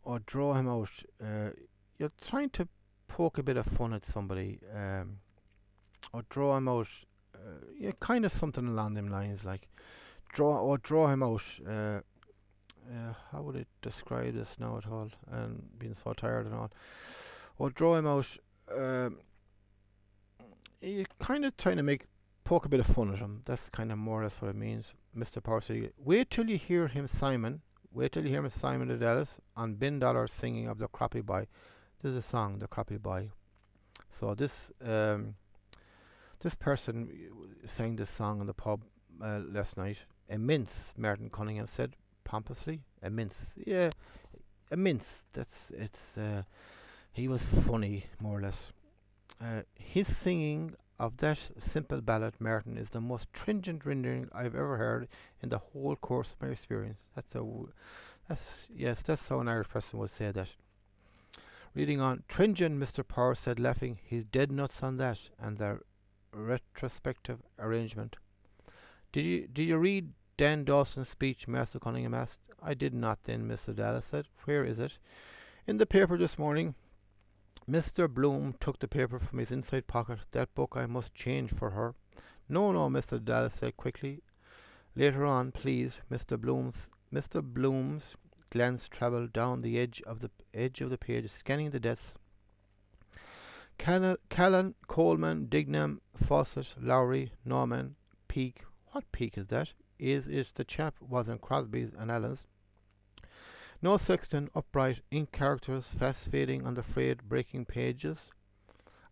Or draw him out. You're trying to poke a bit of fun at somebody, or draw him out. Yeah, kind of something along them lines, like draw him out. How would I describe this now at all? And being so tired and all. or draw him out. Um, you kind of trying to poke a bit of fun at him. That's kind of more or less what it means. Mr. Power said, "Wait till you hear him, Simon. Wait till you hear him, Simon the Dallas, on Ben Dollar singing of the Crappy Boy." This is a song, the Crappy Boy. So this person sang this song in the pub last night. Immense, Martin Cunningham said pompously. Immense, yeah, immense. That's it's. He was funny, more or less. His singing of that simple ballad, Martin, is the most stringent rendering I've ever heard in the whole course of my experience. That's how an Irish person would say that. Reading on, Tringen, Mr. Power said, laughing, he's dead nuts on that and the retrospective arrangement. Did you read Dan Dawson's speech? Master Cunningham asked. I did not then, Mr. Dallas said. Where is it? In the paper this morning. Mr. Bloom took the paper from his inside pocket. That book I must change for her. No, no, Mr. Dallas said quickly. Later on, please. Mr. Bloom's glance travelled down the edge of the page, scanning the desks. Callan, Coleman, Dignam, Fawcett, Lowry, Norman, Peake. What Peake is that? Is it the chap wasn't Crosby's and Allen's? No Sexton, upright, ink characters, fast fading on the frayed breaking pages,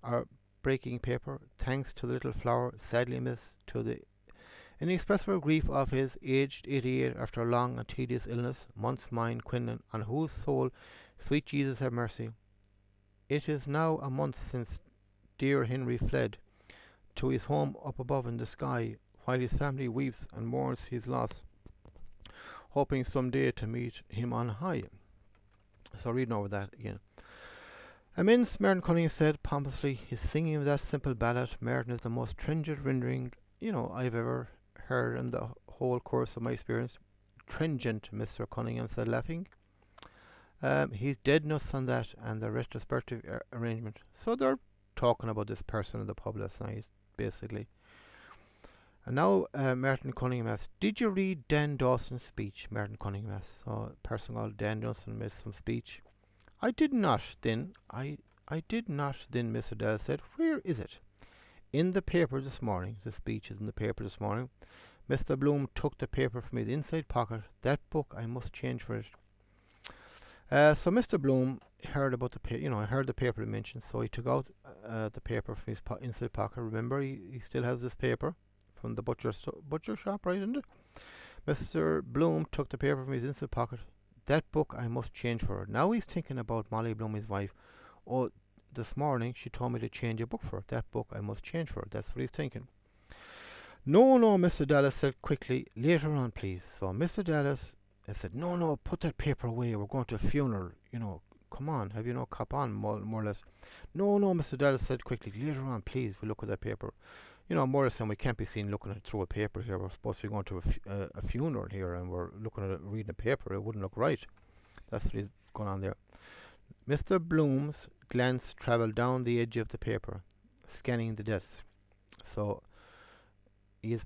or breaking paper, thanks to the little flower, sadly missed to the inexpressible grief of his aged 88 after a long and tedious illness, months mine Quinlan, on whose soul, sweet Jesus have mercy. It is now a month since dear Henry fled to his home up above in the sky, while his family weeps and mourns his loss, hoping some day to meet him on high. So reading over that again. Immense, Martin Cunningham said pompously, his singing of that simple ballad, Martin, is the most stringent rendering, I've ever heard in the whole course of my experience. Stringent, Mr. Cunningham said, laughing. He's dead nuts on that and the retrospective arrangement. So they're talking about this person in the pub last night, basically. And now Martin Cunningham asked, did you read Dan Dawson's speech? Martin Cunningham asked. So a person called Dan Dawson made some speech. I did not then, Mr. Dallas said. Where is it? In the paper this morning. The speech is in the paper this morning. Mr. Bloom took the paper from his inside pocket. That book I must change for it. So Mr. Bloom heard about heard the paper mentioned, so he took out the paper from his inside pocket. Remember, he still has this paper from the butcher shop, right, isn't it? Mr. Bloom took the paper from his inside pocket. That book I must change for her. Now he's thinking about Molly Bloom, his wife. Oh, this morning she told me to change a book for her. That book I must change for her. That's what he's thinking. No, no, Mr. Dallas said quickly. Later on, please. So Mr. Dallas said, no, put that paper away. We're going to a funeral. Come on. Have you no cop on, more or less? No, Mr. Dallas said quickly. Later on, please. We'll look at that paper. More or less, we can't be seen looking through a paper here. We're supposed to be going to a funeral here, and we're looking at reading a paper. It wouldn't look right. That's what is going on there. Mr. Bloom's glance travelled down the edge of the paper, scanning the desk. So he's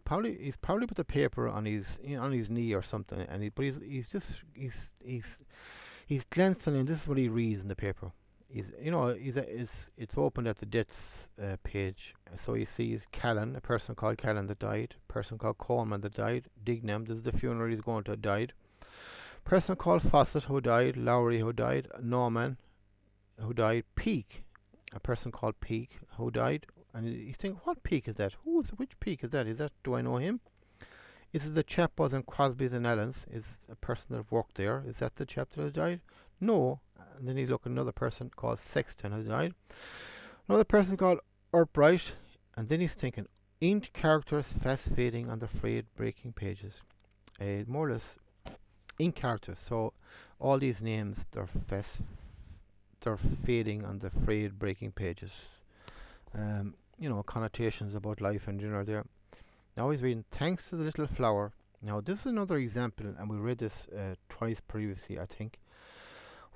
probably put the paper on his knee or something, and he's glancing, and this is what he reads in the paper. It's opened at the deaths page. So he sees Callan, a person called Callan that died, a person called Coleman that died, Dignam, this is the funeral he's going to, died, person called Fawcett who died, Lowry who died, Norman who died, Peake, a person called Peake who died, and he's thinking, what Peake is that? Which Peake is that? Do I know him? Is it the chap was in Crosby's and Allen's? Is a person that worked there? Is that the chap that has died? No. And then he looked at another person called Sexton who died. Another person called Upright. And then he's thinking, inked characters fast fading on the frayed breaking pages. More or less ink characters. So all these names, they're fading on the frayed breaking pages. Connotations about life and dinner there. Now he's reading, thanks to the little flower. Now this is another example, and we read this twice previously, I think,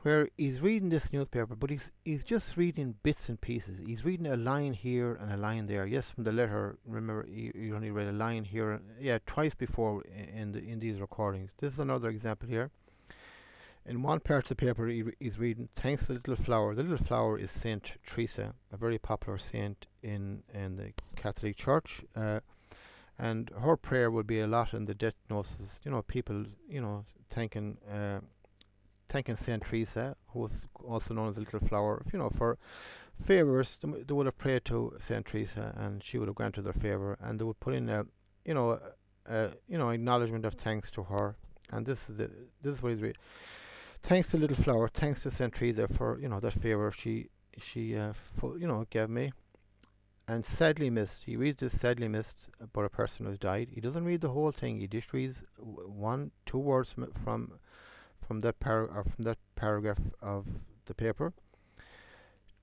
where he's reading this newspaper, but he's just reading bits and pieces. He's reading a line here and a line there. Yes, from the letter. Remember, he only read a line here, twice before in these recordings. This is another example here. In one part of the paper, he's reading, "Thanks to the little flower." The little flower is Saint Teresa, a very popular saint in the Catholic Church. And her prayer would be a lot in the death notices. People, thanking thanking Saint Teresa, who was also known as the little flower, for favors. They would have prayed to Saint Teresa, and she would have granted their favor, and they would put in you know, acknowledgement of thanks to her. And this is what he's reading. Thanks to little flower, thanks to Saint Teresa for that favor she gave me. And sadly missed. He reads this sadly missed about a person who's died. He doesn't read the whole thing. He just reads two words from that paragraph of the paper.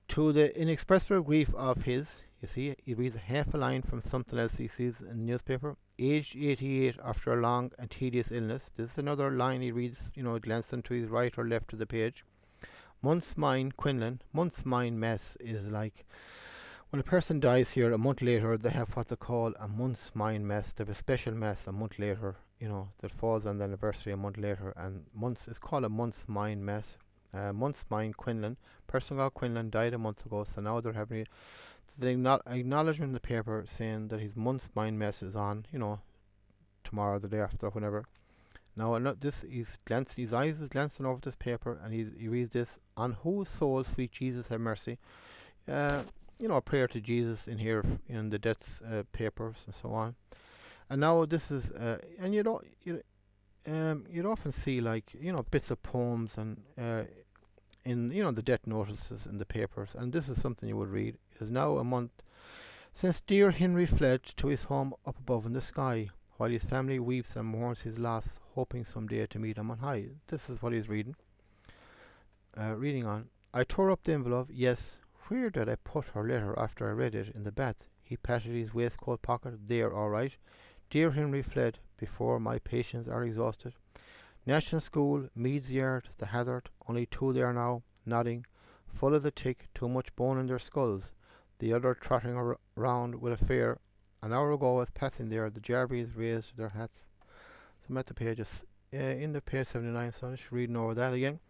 To the inexpressible grief of his, you see, he reads half a line from something else he sees in the newspaper. Aged 88 after a long and tedious illness. This is another line he reads, glancing to his right or left of the page. Month's mine, Quinlan. Month's mine mess is like when a person dies here, a month later, they have what they call a month's mine mess. They have a special mess a month later, that falls on the anniversary a month later, and it's called a month's mine mess. Month's mine, Quinlan. Person called Quinlan died a month ago, so now they're having the acknowledgement in the paper saying that his month's mine mess is on, tomorrow, the day after, whenever. Now, his eyes is glancing over this paper, and he reads this: "On whose soul, sweet Jesus, have mercy." A prayer to Jesus in here in the death papers and so on. And now this is, and you'd often see bits of poems and in the death notices in the papers, and this is something you would read. It is now a month since dear Henry fled to his home up above in the sky, while his family weeps and mourns his loss, hoping someday to meet him on high. This is what he's reading. Reading on. I tore up the envelope. Yes. Where did I put her letter after I read it in the bath? He patted his waistcoat pocket. There, all right. Dear Henry fled before my patience are exhausted. National School, Meads Yard, the Hazard, only two there now, nodding, full of the tick, too much bone in their skulls. The other trotting around with a fare. An hour ago I was passing there. The Jarvies raised their hats. So I'm at the pages, in the page 79, so I'm just reading over that again.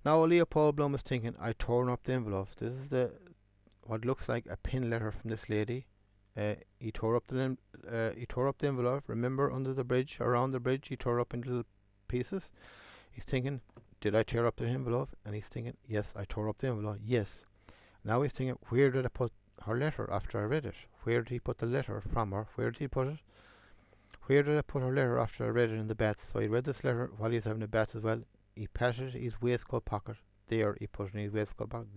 Now Leopold Bloom is thinking, I torn up the envelope. This is what looks like a pin letter from this lady. He tore up the envelope. Remember, under the bridge, around the bridge, he tore up in little pieces. He's thinking, did I tear up the envelope? And he's thinking, yes, I tore up the envelope. Yes. Now he's thinking, where did I put her letter after I read it? Where did he put the letter from her? Where did he put it? Where did I put her letter after I read it in the bath? So he read this letter while he was having a bath as well. He patted his waistcoat pocket. There, he put it in his waistcoat pocket.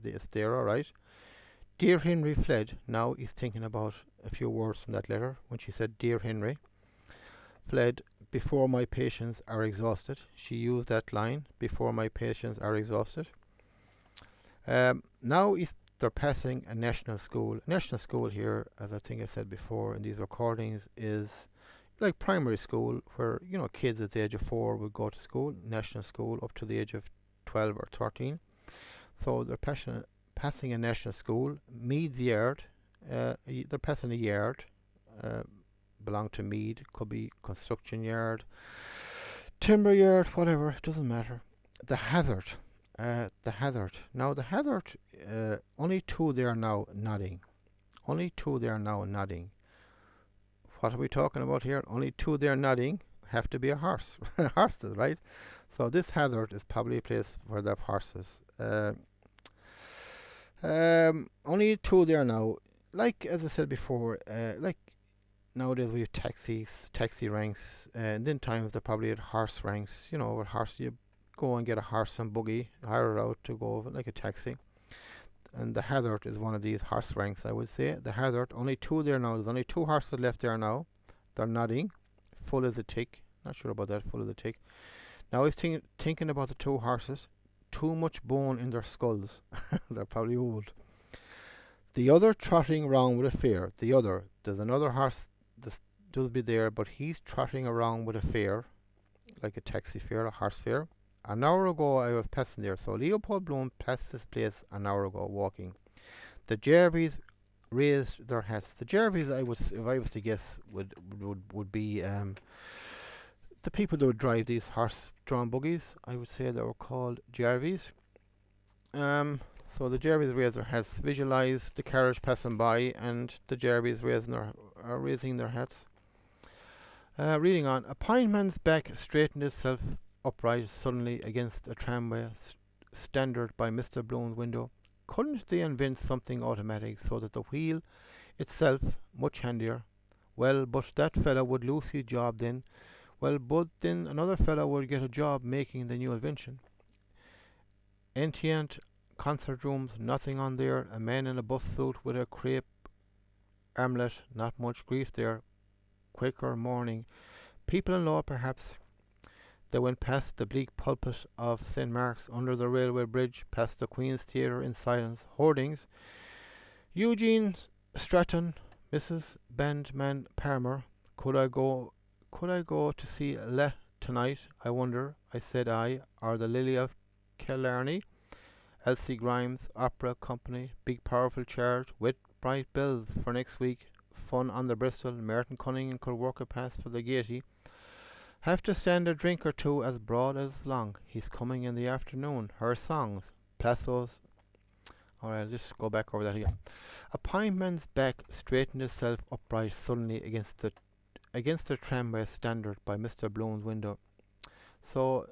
It's there, all right. Dear Henry fled. Now he's thinking about a few words from that letter when she said, Dear Henry fled before my patients are exhausted. She used that line, before my patients are exhausted. Now they're passing a national school. National school here, as I think I said before in these recordings, is like primary school, where kids at the age of 4 would go to school, national school, up to the age of 12 or 13. So they're passing a national school. Meads Yard, they're passing a yard, belong to Mead, could be construction yard, timber yard, whatever, it doesn't matter. The Hazard. Now the Hazard, only two there now nodding. What are we talking about here? Only two there nodding. Have to be a horse. Horses, right? So this Hazard is probably a place where they have horses. Only two there now. Like as I said before, like nowadays we have taxi ranks. And in times they probably had horse ranks. With horse you go and get a horse and buggy, hire it out to go like a taxi. And the Hazard is one of these horse ranks, I would say. The Hazard, only two there now. There's only two horses left there now. They're nodding, full as a tick. Not sure about that, full as a tick. Now he's thinking about the two horses. Too much bone in their skulls. They're probably old. The other trotting around with a fare. There's another horse that does be there, but he's trotting around with a fare, like a taxi fare, a horse fare. An hour ago I was passing there, so Leopold Bloom passed this place an hour ago walking. The Jarvies raised their hats. The Jarvies, if I was to guess, would be the people that would drive these horse horse-drawn buggies. I would say they were called Jarvies. So the Jarvies raise their hats, visualize the carriage passing by, and the Jarvies raising their hats. Reading on, a pine man's back straightened itself upright suddenly against a tramway standard by Mr. Bloom's window. Couldn't they invent something automatic so that the wheel itself, much handier? Well, but that fellow would lose his job then. Well, but then another fellow would get a job making the new invention. Ancient concert rooms, nothing on there. A man in a buff suit with a crepe armlet, not much grief there. Quaker morning. People-in-law, perhaps. They went past the bleak pulpit of St. Mark's, under the railway bridge, past the Queen's Theatre in silence. Hoardings. Eugene Stratton, Mrs. Bandman Palmer. Could I go to see Le tonight, I wonder? I said I, or the Lily of Killarney. Elsie Grimes, Opera Company, big powerful charge, with bright bills for next week. Fun on the Bristol. Merton Cunningham could work a pass for the Gaiety. Have to stand a drink or two as broad as long. He's coming in the afternoon. Her songs. Plassos. Alright, just go back over that again. A pine man's back straightened itself upright suddenly against the tramway standard by Mr. Bloom's window. So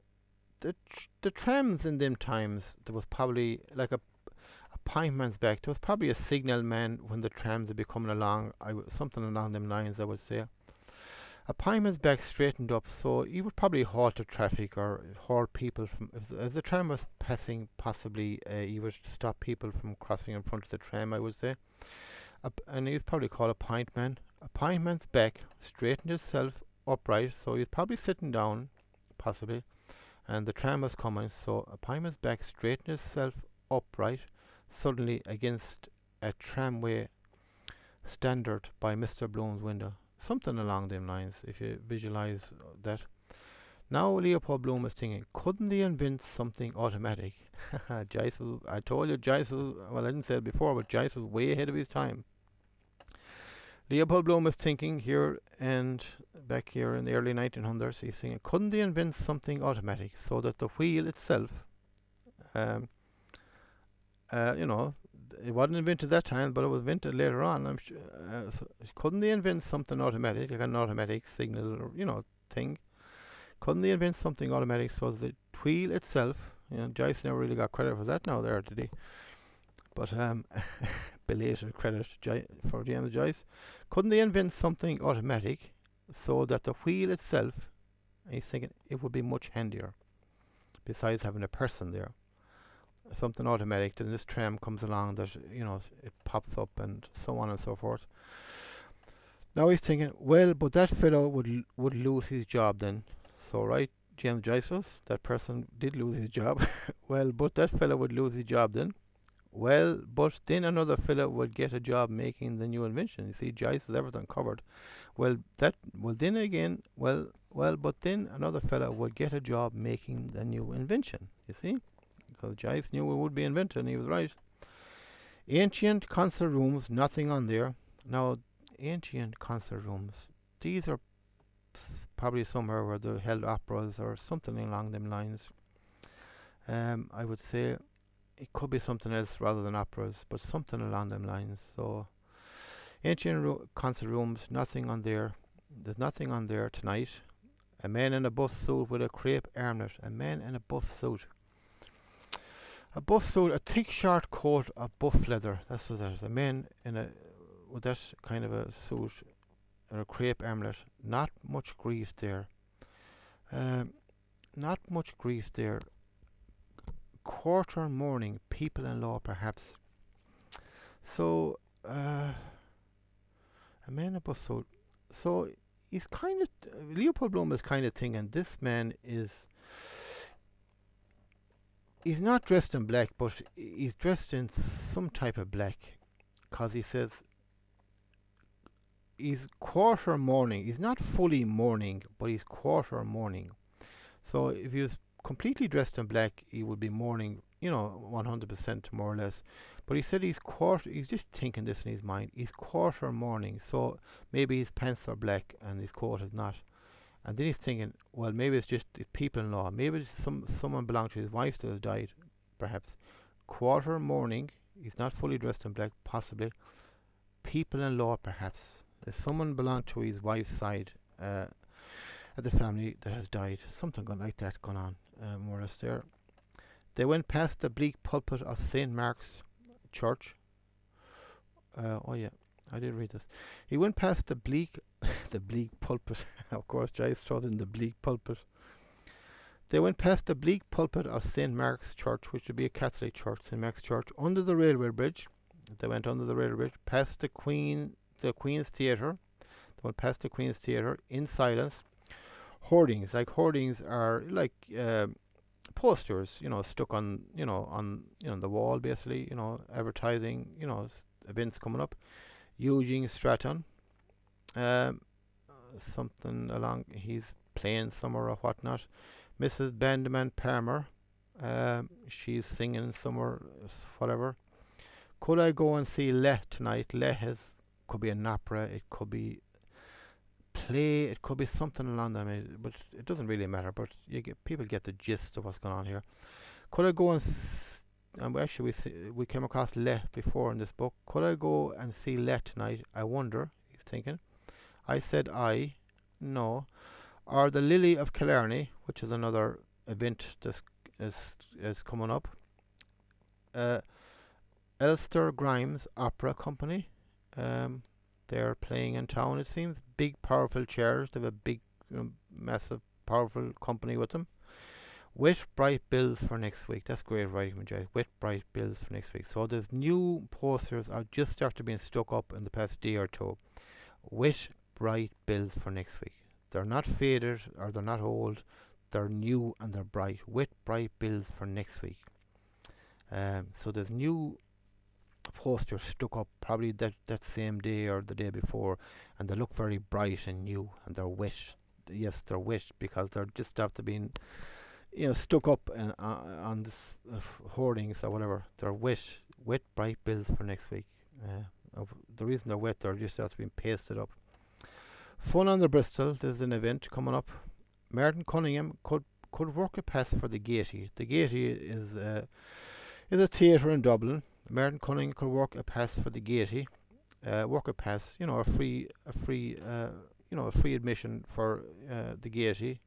the trams in them times, there was probably like a pine man's back. There was probably a signal man when the trams would be coming along. Something along them lines, I would say. A pine man's back straightened up, so he would probably halt the traffic or halt people from. If the tram was passing, possibly he would stop people from crossing in front of the tram, I would say. And he was probably called a pint man. A pine man's back straightened itself upright, so he was probably sitting down, possibly, and the tram was coming. So a pine man's back straightened itself upright suddenly against a tramway standard by Mr. Bloom's window. Something along them lines, if you visualize that. Now Leopold Bloom is thinking, couldn't they invent something automatic? Joyce was, I told you Joyce was, well, I didn't say it before, but Joyce was way ahead of his time. Leopold Bloom is thinking here, and back here in the early 1900s, he's thinking, couldn't they invent something automatic so that the wheel itself, it wasn't invented that time, but it was invented later on. I'm sure. So couldn't they invent something automatic, like an automatic signal, or thing? Couldn't they invent something automatic so that the wheel itself? Joyce never really got credit for that. Now there, did he? But belated credit for James Joyce. Couldn't they invent something automatic so that the wheel itself? And he's thinking it would be much handier, besides having a person there. Something automatic, then this tram comes along that it pops up and so on and so forth. Now he's thinking, well, but that fellow would lose his job then. So right, James Joyce was, that person did lose his job. Well, but that fellow would lose his job then. Well, but then another fellow would get a job making the new invention. You see, Joyce has everything covered. But then another fellow would get a job making the new invention. You see. Because Joyce knew it would be invented, and he was right. Ancient concert rooms, nothing on there. Now, ancient concert rooms, these are probably somewhere where they held operas or something along them lines. I would say it could be something else rather than operas, but something along them lines. So, ancient concert rooms, nothing on there. There's nothing on there tonight. A man in a buff suit with a crepe armlet. A man in a buff suit. A buff suit, a thick short coat of buff leather. That's what that is. A man with that kind of a suit and a crepe armlet. Not much grief there. Not much grief there. Quarter morning, people-in-law perhaps. So, a man in a buff suit. So, he's kind of, Leopold Bloom is kind of thinking, this man is, he's not dressed in black, but he's dressed in some type of black, because he says he's quarter mourning. He's not fully mourning, but he's quarter mourning. So if he was completely dressed in black, he would be mourning, 100% more or less. But he said he's just thinking this in his mind. He's quarter mourning, so maybe his pants are black and his coat is not. And then he's thinking, well, maybe it's just the people-in-law. Maybe it's someone belonged to his wife that has died, perhaps. Quarter mourning. He's not fully dressed in black, possibly. People-in-law, perhaps. There's someone belonged to his wife's side at the family that has died. Something like that going on, more or less there. They went past the bleak pulpit of St. Mark's Church. Oh yeah, I did read this. He went past the bleak, the bleak pulpit. Of course, Joyce throws in the bleak pulpit. They went past the bleak pulpit of St. Mark's Church, which would be a Catholic church, St. Mark's Church, under the railway bridge. They went under the railway bridge, past the Queen's Theatre. They went past the Queen's Theatre in silence. Hoardings, are like posters, stuck on, the wall, basically, advertising, events coming up. Eugene Stratton, something along, he's playing somewhere or whatnot. Mrs. Benjamin Palmer, she's singing somewhere, whatever. Could I go and see Leh tonight? Could be an opera, it could be play, it could be something along that, but it doesn't really matter. But people get the gist of what's going on here. Could I go and actually we came across Leh before in this book. Could I go and see Leh tonight? I wonder. He's thinking. I said no. Or the Lily of Killarney, which is another event that is coming up. Elster Grimes Opera Company. They're playing in town, it seems. Big, powerful chairs. They have a big, massive, powerful company with them. With bright bills for next week. That's great writing, Jay. With bright bills for next week. So there's new posters are just after being stuck up in the past day or two. With bright bills for next week. They're not faded or they're not old. They're new and they're bright. With bright bills for next week. So there's new posters stuck up probably that same day or the day before, and they look very bright and new, and they're wet. Yes, they're wet because they're just after being stuck up on this hoardings or whatever. They're wet bright bills for next week. The reason they're wet, they're just after being pasted up. Fun on the Bristol. There's an event coming up. Martin Cunningham could work a pass for the Gaiety. The Gaiety is a theatre in Dublin. Martin Cunningham could work a pass for the Gaiety. Work a pass, a free admission for the Gaiety.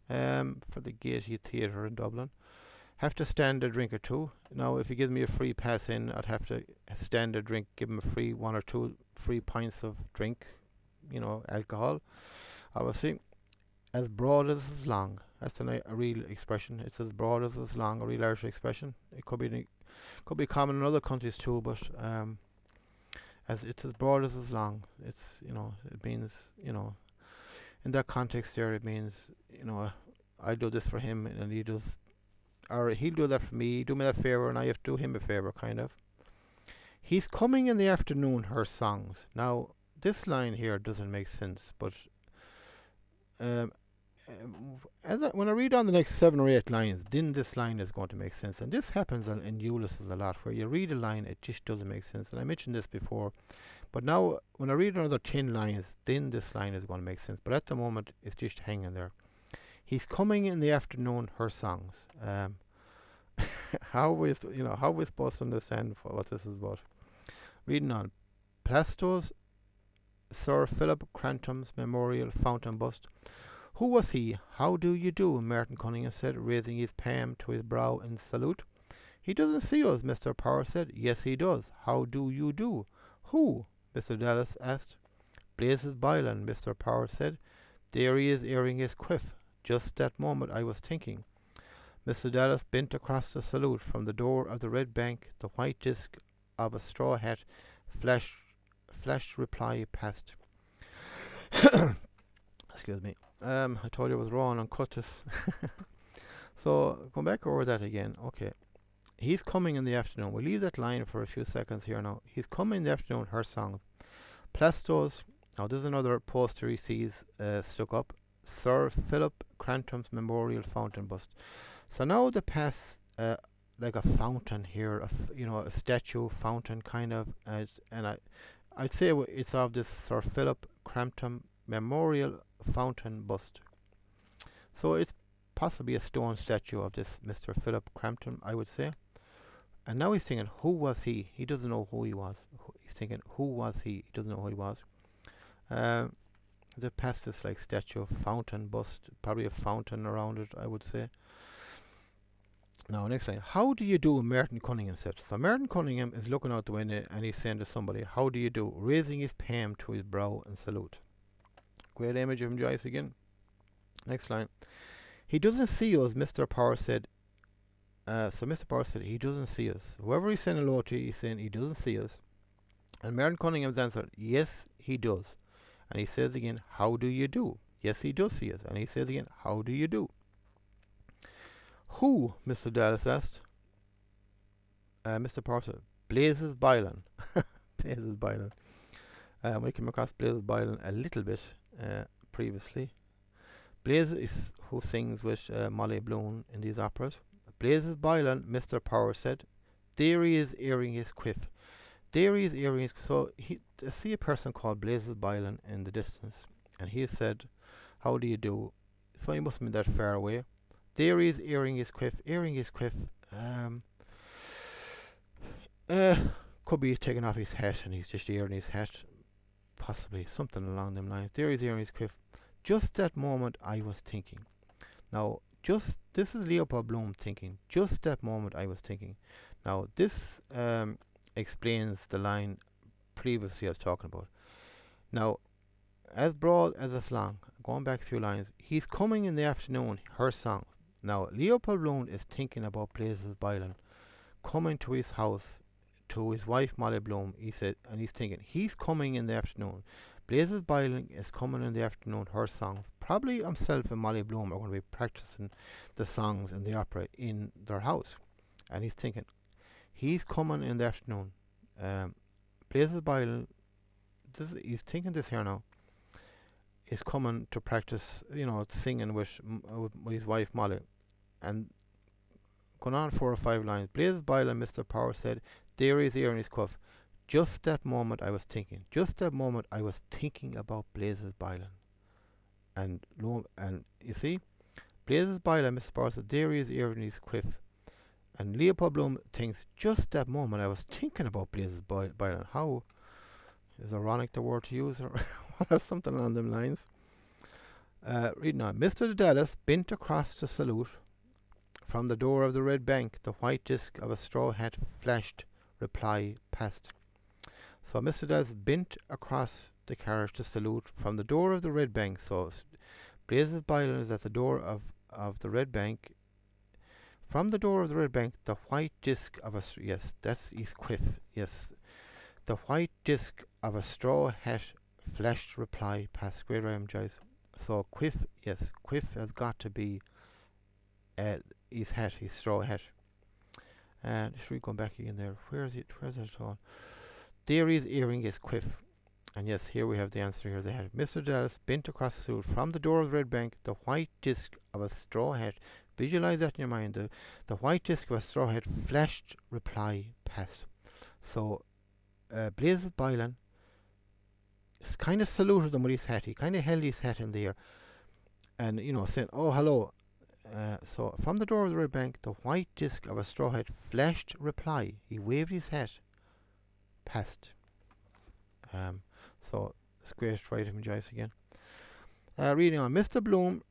For the Gaiety Theatre in Dublin. Have to stand a drink or two. Now, if you give me a free pass in, I'd have to stand a drink, give them a free 1 or 2 free pints of drink, alcohol, obviously. As broad as it's long. That's a real expression. It's as broad as it's long, a real Irish expression. It could be common in other countries too, but as it's as broad as it's long. It's it means in that context there, it means I do this for him and he does, or he'll do that for me. Do me that favor and I have to do him a favor, kind of. He's coming in the afternoon. Her songs. Now this line here doesn't make sense, but when I read on the next 7 or 8 lines, then this line is going to make sense. And this happens in Ulysses a lot, where you read a line, it just doesn't make sense. And I mentioned this before, but now when I read another 10 lines, then this line is going to make sense. But at the moment, it's just hanging there. He's coming in the afternoon. Her songs. How are we supposed to understand what this is about? Reading on. Plasto's Sir Philip Crantom's memorial fountain bust. Who was he? How do you do? Martin Cunningham said, raising his palm to his brow in salute. He doesn't see us, Mr. Power said. Yes, he does. How do you do? Who? Mr. Dallas asked. Blazes Bylan, Mr. Power said. There he is airing his quiff. Just that moment I was thinking. Mr. Dallas bent across the salute. From the door of the red bank, the white disk of a straw hat flashed reply past. Excuse me. I told you I was wrong on cut this. So, go back over that again. Okay. He's coming in the afternoon. We'll leave that line for a few seconds here now. He's coming in the afternoon, her song. Plasto's. Now, there's another poster he sees stuck up. Sir Philip Crantom's memorial fountain bust. So now the pass, like a fountain here, a statue fountain kind of, and I'd say it's of this Sir Philip Crantom memorial fountain bust. So it's possibly a stone statue of this Mr. Philip Crampton, I would say. And now he's thinking, who was he? He doesn't know who he was. He's thinking, who was he? He doesn't know who he was. The past this like statue of fountain bust, probably a fountain around it, I would say. Now, next line. How do you do, Martin Cunningham said. So Martin Cunningham is looking out the window and he's saying to somebody, how do you do? Raising his palm to his brow in salute. Great image of him, Joyce, again. Next line. He doesn't see us, Mr. Power said. So Mr. Power said, he doesn't see us. Whoever he's saying hello to, he's saying he doesn't see us. And Martin Cunningham's answered, yes, he does. And he says again, how do you do? Yes, he does see us. And he says again, how do you do? Who? Mr. Dallas asked. Mr. Power said, Blazes Bylan. Blazes Bylan. We came across Blazes Bylan a little bit previously. Blazes is who sings with Molly Bloom in these operas. Blazes Bylan, Mr. Power said. There he is airing his quiff. There he is airing his quiff. So I see a person called Blazes Bylan in the distance. And he said, how do you do? So he must have been that far away. There he is airing his quiff. Airing his quiff. Could be taking off his hat and he's just airing his hat. Possibly something along them lines. There he is airing his quiff. Just that moment I was thinking. Now, this is Leopold Bloom thinking. Just that moment I was thinking. Now, this explains the line previously I was talking about. Now, as broad as it's long, going back a few lines, he's coming in the afternoon, her song. Now, Leopold Bloom is thinking about Blazes Bylan coming to his house, to his wife Molly Bloom, he said, and he's thinking, he's coming in the afternoon. Blazes Bylan is coming in the afternoon, her songs. Probably himself and Molly Bloom are going to be practicing the songs in the opera in their house. And he's thinking, he's coming in the afternoon. Blazes Bylan, he's thinking this here now, is coming to practice, singing with his wife Molly. And going on 4 or 5 lines. Blazes Bylan, Mr. Power said, there is ear in his cuff. Just that moment I was thinking. Just that moment I was thinking about Blazes Bylan. And you see, Blazes Bylan, Mr. Power said, there is ear in his quiff. And Leopold Bloom thinks, just that moment I was thinking about Blazes Bylan. How is ironic the word to use, or something along them lines. Reading on. Mr. Dallas bent across to salute. From the door of the Red Bank, the white disc of a straw hat flashed. Reply passed. So Mr. Dallas bent across the carriage to salute from the door of the Red Bank. So Blazes Bylan is at the door of the Red Bank. From the door of the Red Bank, the white disc of a yes, that's his quiff. Yes, the white disc of a straw hat flashed. Reply past. Great rhyme, Joyce. So quiff, yes, quiff has got to be his hat, his straw hat. And should we go back again there? Where is it? Where's it all? There is earring is quiff. And yes, here we have the answer here. They had Mr. Dallas bent across the suit from the door of the Red Bank, the white disc of a straw hat. Visualize that in your mind. The white disc of a straw hat flashed. Reply passed. So Blazes Bylan kind of saluted him with his hat. He kind of held his hat in the air and, saying, oh, hello. So from the door of the Red Bank, the white disc of a straw hat flashed. Reply. He waved his hat. Passed. So it's great to write him, Joyce, again. Reading on. Mr. Bloom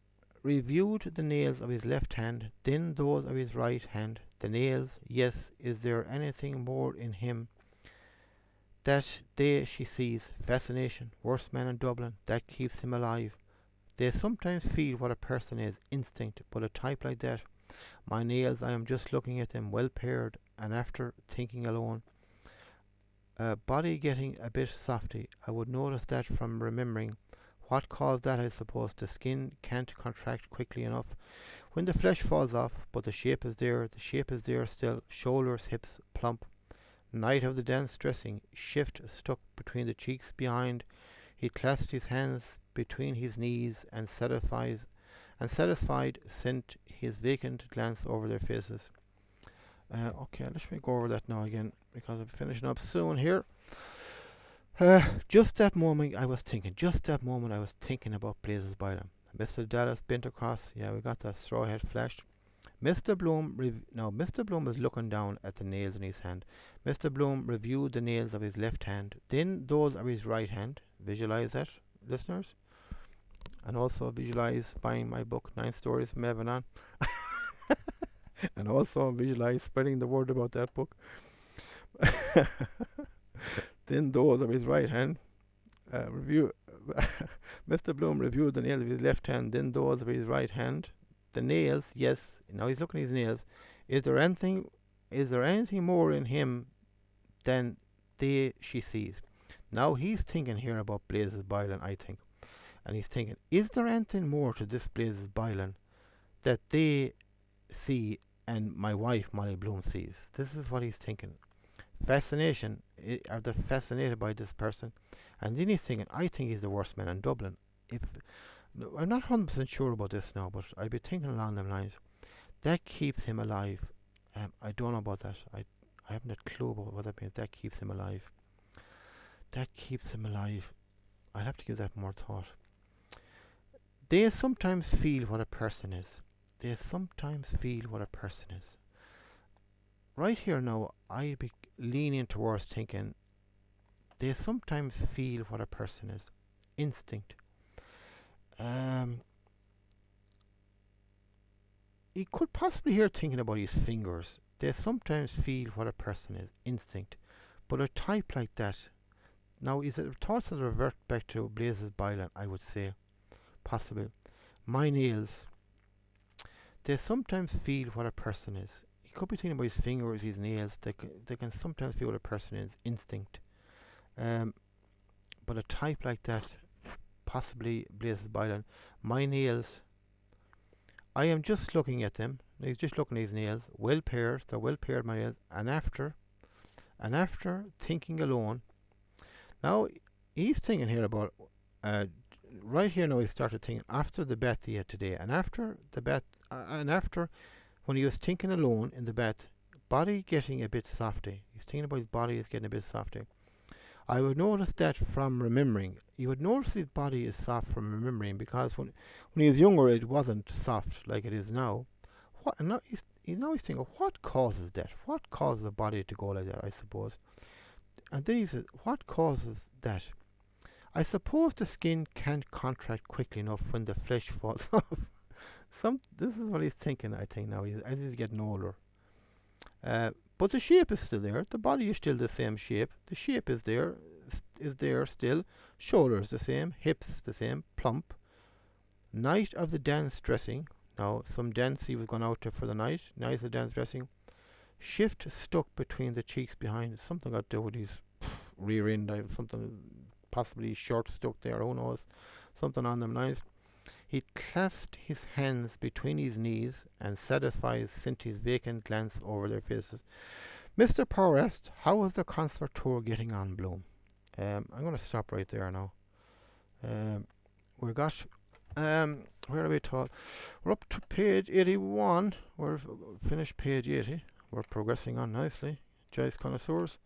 reviewed the nails of his left hand, then those of his right hand. The nails, yes, is there anything more in him? That day she sees fascination, worst man in Dublin, that keeps him alive. They sometimes feel what a person is, instinct, but a type like that. My nails, I am just looking at them, well paired, and after thinking alone. Body getting a bit softy, I would notice that from remembering. What caused that, I suppose? The skin can't contract quickly enough when the flesh falls off, but the shape is there still, shoulders, hips, plump. Night of the dance dressing, shift stuck between the cheeks behind. He clasped his hands between his knees and satisfied sent his vacant glance over their faces. Okay, let me go over that now again because I'm finishing up soon here. Just that moment I was thinking. Just that moment I was thinking about Blazes Byron. Mr. Dallas bent across. Yeah, we got that straw hat flashed. Mr. Bloom was looking down at the nails in his hand. Mr. Bloom reviewed the nails of his left hand, then those of his right hand. Visualize that, listeners. And also visualize buying my book, 9 Stories from Heaven On. And also visualize spreading the word about that book. Then those of his right hand. Review. Mr. Bloom reviewed the nails of his left hand, then those of his right hand. The nails, yes. Now he's looking at his nails. Is there anything more in him than she sees? Now he's thinking here about Blazes Byron, I think. And he's thinking, is there anything more to this Blazes Byron that they see and my wife Molly Bloom sees? This is what he's thinking. Fascination. Are they fascinated by this person? And then he's thinking, I think he's the worst man in Dublin. I'm not 100% sure about this now, but I'd be thinking along them lines. That keeps him alive. I don't know about that. I haven't a clue about what that means. That keeps him alive. That keeps him alive. I'll have to give that more thought. They sometimes feel what a person is. They sometimes feel what a person is. Right here now, I'd be leaning towards thinking they sometimes feel what a person is. Instinct. He could possibly hear thinking about his fingers. They sometimes feel what a person is. Instinct. But a type like that, now is it thoughts that revert back to Blazes Byron, I would say. Possible. My nails. They sometimes feel what a person is. He could be thinking about his fingers, his nails. They can sometimes feel what a person is. Instinct. But a type like that, possibly Blazes Byron. My nails. I am just looking at them. He's just looking at his nails. Well paired. They're well paired, my nails. And after thinking alone. Now, he's thinking here about, right here now he started thinking after the bath he had today. And after the bath, and after when he was thinking alone in the bath, body getting a bit softy. He's thinking about his body is getting a bit softy. I would notice that from remembering. You would notice his body is soft from remembering, because when he was younger it wasn't soft like it is now. Now he's thinking, what causes that? What causes the body to go like that, I suppose? And then he says, what causes that? I suppose the skin can't contract quickly enough when the flesh falls off. This is what he's thinking, I think, now, as he's getting older. But the shape is still there. The body is still the same shape. The shape is there still. Shoulders the same. Hips the same. Plump. Night of the dance dressing. Now, some dance he was gone out to for the night. Night of the dance dressing. Shift stuck between the cheeks behind. Something got to do with his rear end. Something possibly short stuck there. Who knows? Something on them lines. He clasped his hands between his knees and satisfied Cynthia's vacant glance over their faces. Mr. Power asked, how was the concert tour getting on, Bloom? I'm going to stop right there now. Where are we taught? We're up to page 81. We're finished page 80. We're progressing on nicely. Joyce connoisseurs.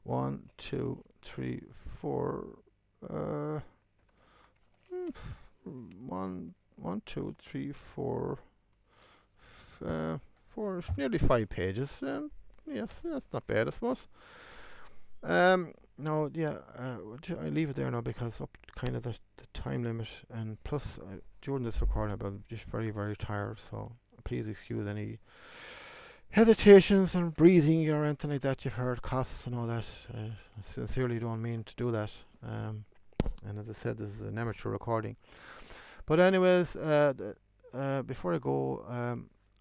1, 2, 3, 4. 1, 2, 3, 4. 4, nearly 5 pages. Yes, that's not bad, I suppose. No, yeah, I leave it there now because up kind of the time limit, and plus during this recording I'm just very, very tired, so please excuse any hesitations and breathing or anything like that you've heard, coughs and all that. I sincerely don't mean to do that. And as I said, this is an amateur recording. But anyways, before I go,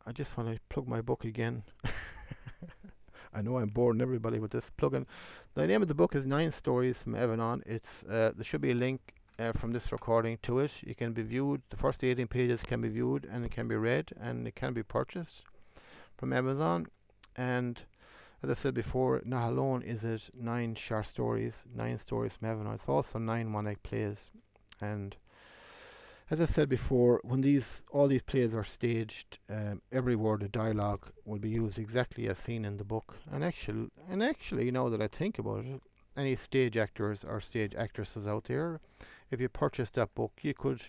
I just want to plug my book again. I know I'm boring everybody with this plugging. The name of the book is 9 Stories from Heaven On. It's there should be a link from this recording to it. It can be viewed. The first 18 pages can be viewed, and it can be read, and it can be purchased from Amazon. And as I said before, not alone is it 9 short stories, 9 stories from Heaven On. It's also 9 one-act plays. And as I said before, when all these plays are staged, every word of dialogue will be used exactly as seen in the book. And actually, now that I think about it, any stage actors or stage actresses out there, if you purchase that book, you could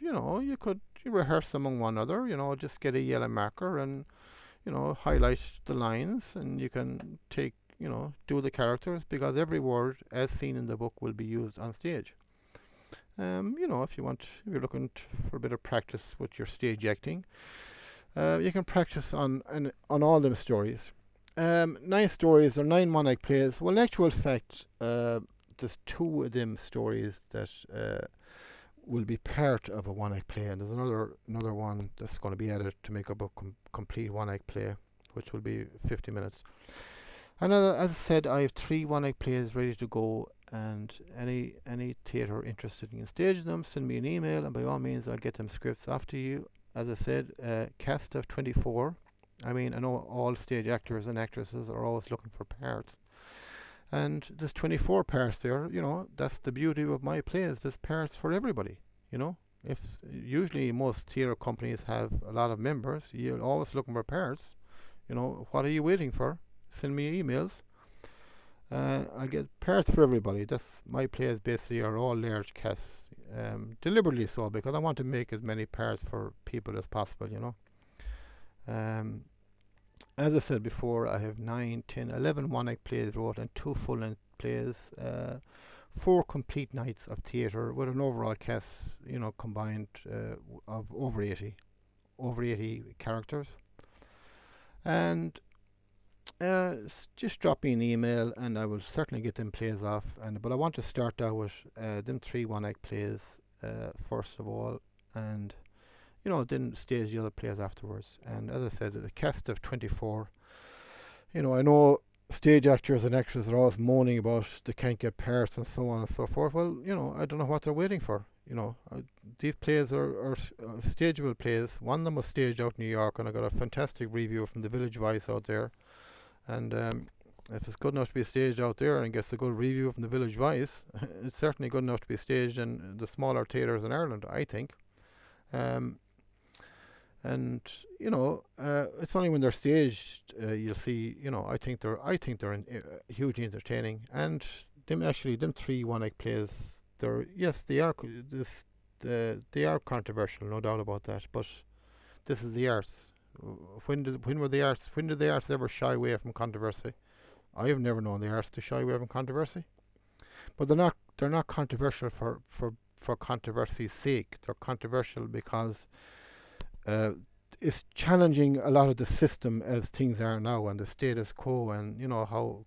rehearse among one another. Just get a yellow marker and highlight the lines, and you can do the characters, because every word as seen in the book will be used on stage. If you're looking for a bit of practice with your stage acting, you can practice on all them stories. 9 stories or 9 one-act plays. Well, in actual fact, there's 2 of them stories that will be part of a one-act play, and there's another one that's going to be added to make up a complete one-act play, which will be 50 minutes. And as I said, I have 3 one-act plays ready to go, and any theatre interested in staging them, send me an email, and by all means I'll get them scripts off to you. As I said, cast of 24. I know all stage actors and actresses are always looking for parts, and there's 24 parts there. That's the beauty of my plays. There's parts for everybody. If usually most theatre companies have a lot of members, you're always looking for parts. What are you waiting for? Send me emails. I get parts for everybody. That's my plays. Basically, are all large casts, deliberately so, because I want to make as many parts for people as possible. As I said before, I have 9, 10, 11 one-act plays wrote, and 2 full-length plays, 4 complete nights of theatre with an overall cast, combined of over 80 characters. And just drop me an email, and I will certainly get them plays off. But I want to start out with them 3 one-act plays first of all, and then stage the other plays afterwards. And as I said, the cast of 24. I know stage actors and actresses are always moaning about they can't get parts and so on and so forth. Well, I don't know what they're waiting for. These plays are stageable plays. One of them was staged out in New York, and I got a fantastic review from the Village Voice out there. And if it's good enough to be staged out there and gets a good review from the Village Voice, it's certainly good enough to be staged in the smaller theatres in Ireland, I think. It's only when they're staged you'll see. I think they're hugely entertaining. And them 3 one-act plays, they are controversial, no doubt about that. But this is the arts. When did the arts ever shy away from controversy? I have never known the arts to shy away from controversy. But they're not controversial for controversy's sake. They're controversial because it's challenging a lot of the system as things are now, and the status quo, and how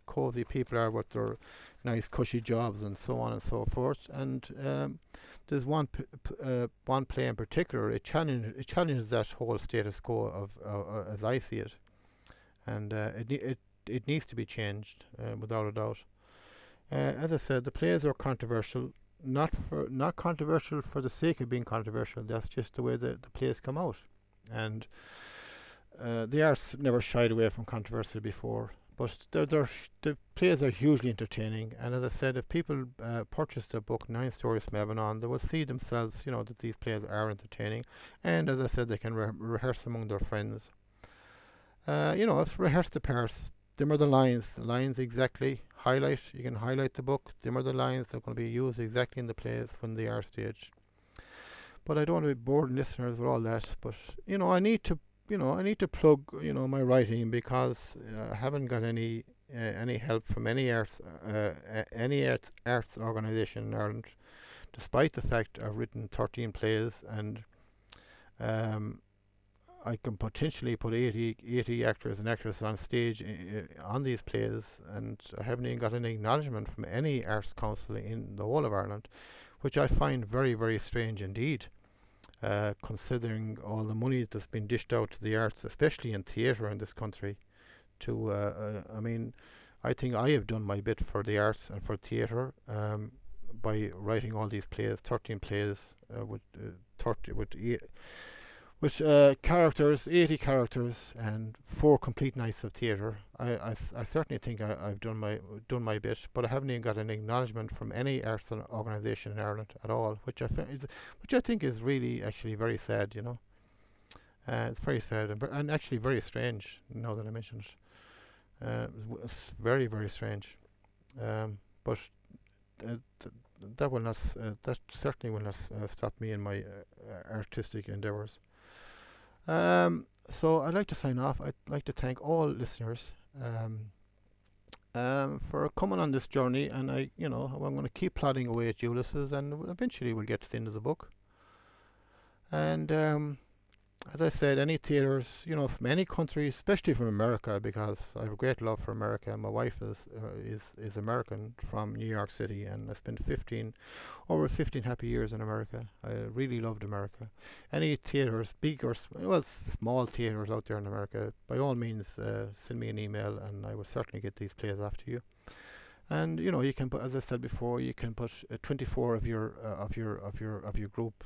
cozy people are with their nice cushy jobs and so on and so forth. And there's one play in particular. It challenges that whole status quo of as I see it, and it needs to be changed without a doubt. As I said, the plays are controversial. Not controversial for the sake of being controversial. That's just the way the plays come out. And the arts never shied away from controversy before. But the plays are hugely entertaining. And as I said, if people purchase the book 9 Stories from Heaven On, they will see themselves, that these plays are entertaining. And as I said, they can rehearse among their friends. Rehearse the parts. Them are the lines. The lines exactly. You can highlight the book. Them are the lines that are going to be used exactly in the plays when they are staged. But I don't want to be boring listeners with all that. But I need to plug my writing, because I haven't got any help from any arts organisation in Ireland, despite the fact I've written 13 plays, and I can potentially put 80 actors and actresses on stage on these plays, and I haven't even got any acknowledgement from any arts council in the whole of Ireland, which I find very, very strange indeed, considering all the money that's been dished out to the arts, especially in theatre in this country. I think I have done my bit for the arts and for theatre by writing all these plays, 13 plays with characters, 80 characters, and 4 complete nights of theatre. I certainly think I've done my bit, but I haven't even got an acknowledgement from any arts organisation in Ireland at all, which I think is really actually very sad. It's very sad and actually very strange. Now that I mention it, it's very, very strange. but that will not that certainly will not stop me in my artistic endeavours. So I'd like to sign off. I'd like to thank all listeners for coming on this journey, and I'm going to keep plodding away at Ulysses, and eventually we'll get to the end of the book. And as I said, any theatres, from any country, especially from America, because I have a great love for America. My wife is American from New York City, and I spent over 15 happy years in America. I really loved America. Any theatres, big or small theatres out there in America, by all means, send me an email, and I will certainly get these plays off to you. And you can put, as I said before, you can put 24 of your group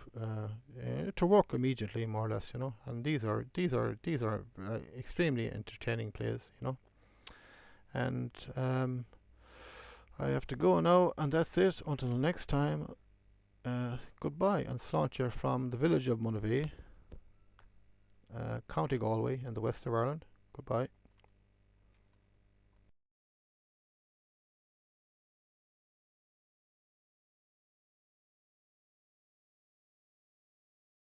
to work immediately, more or less, And these are extremely entertaining plays, And I have to go now, and that's it. Until next time, goodbye and sláinte from the village of Monavie, County Galway in the west of Ireland. Goodbye.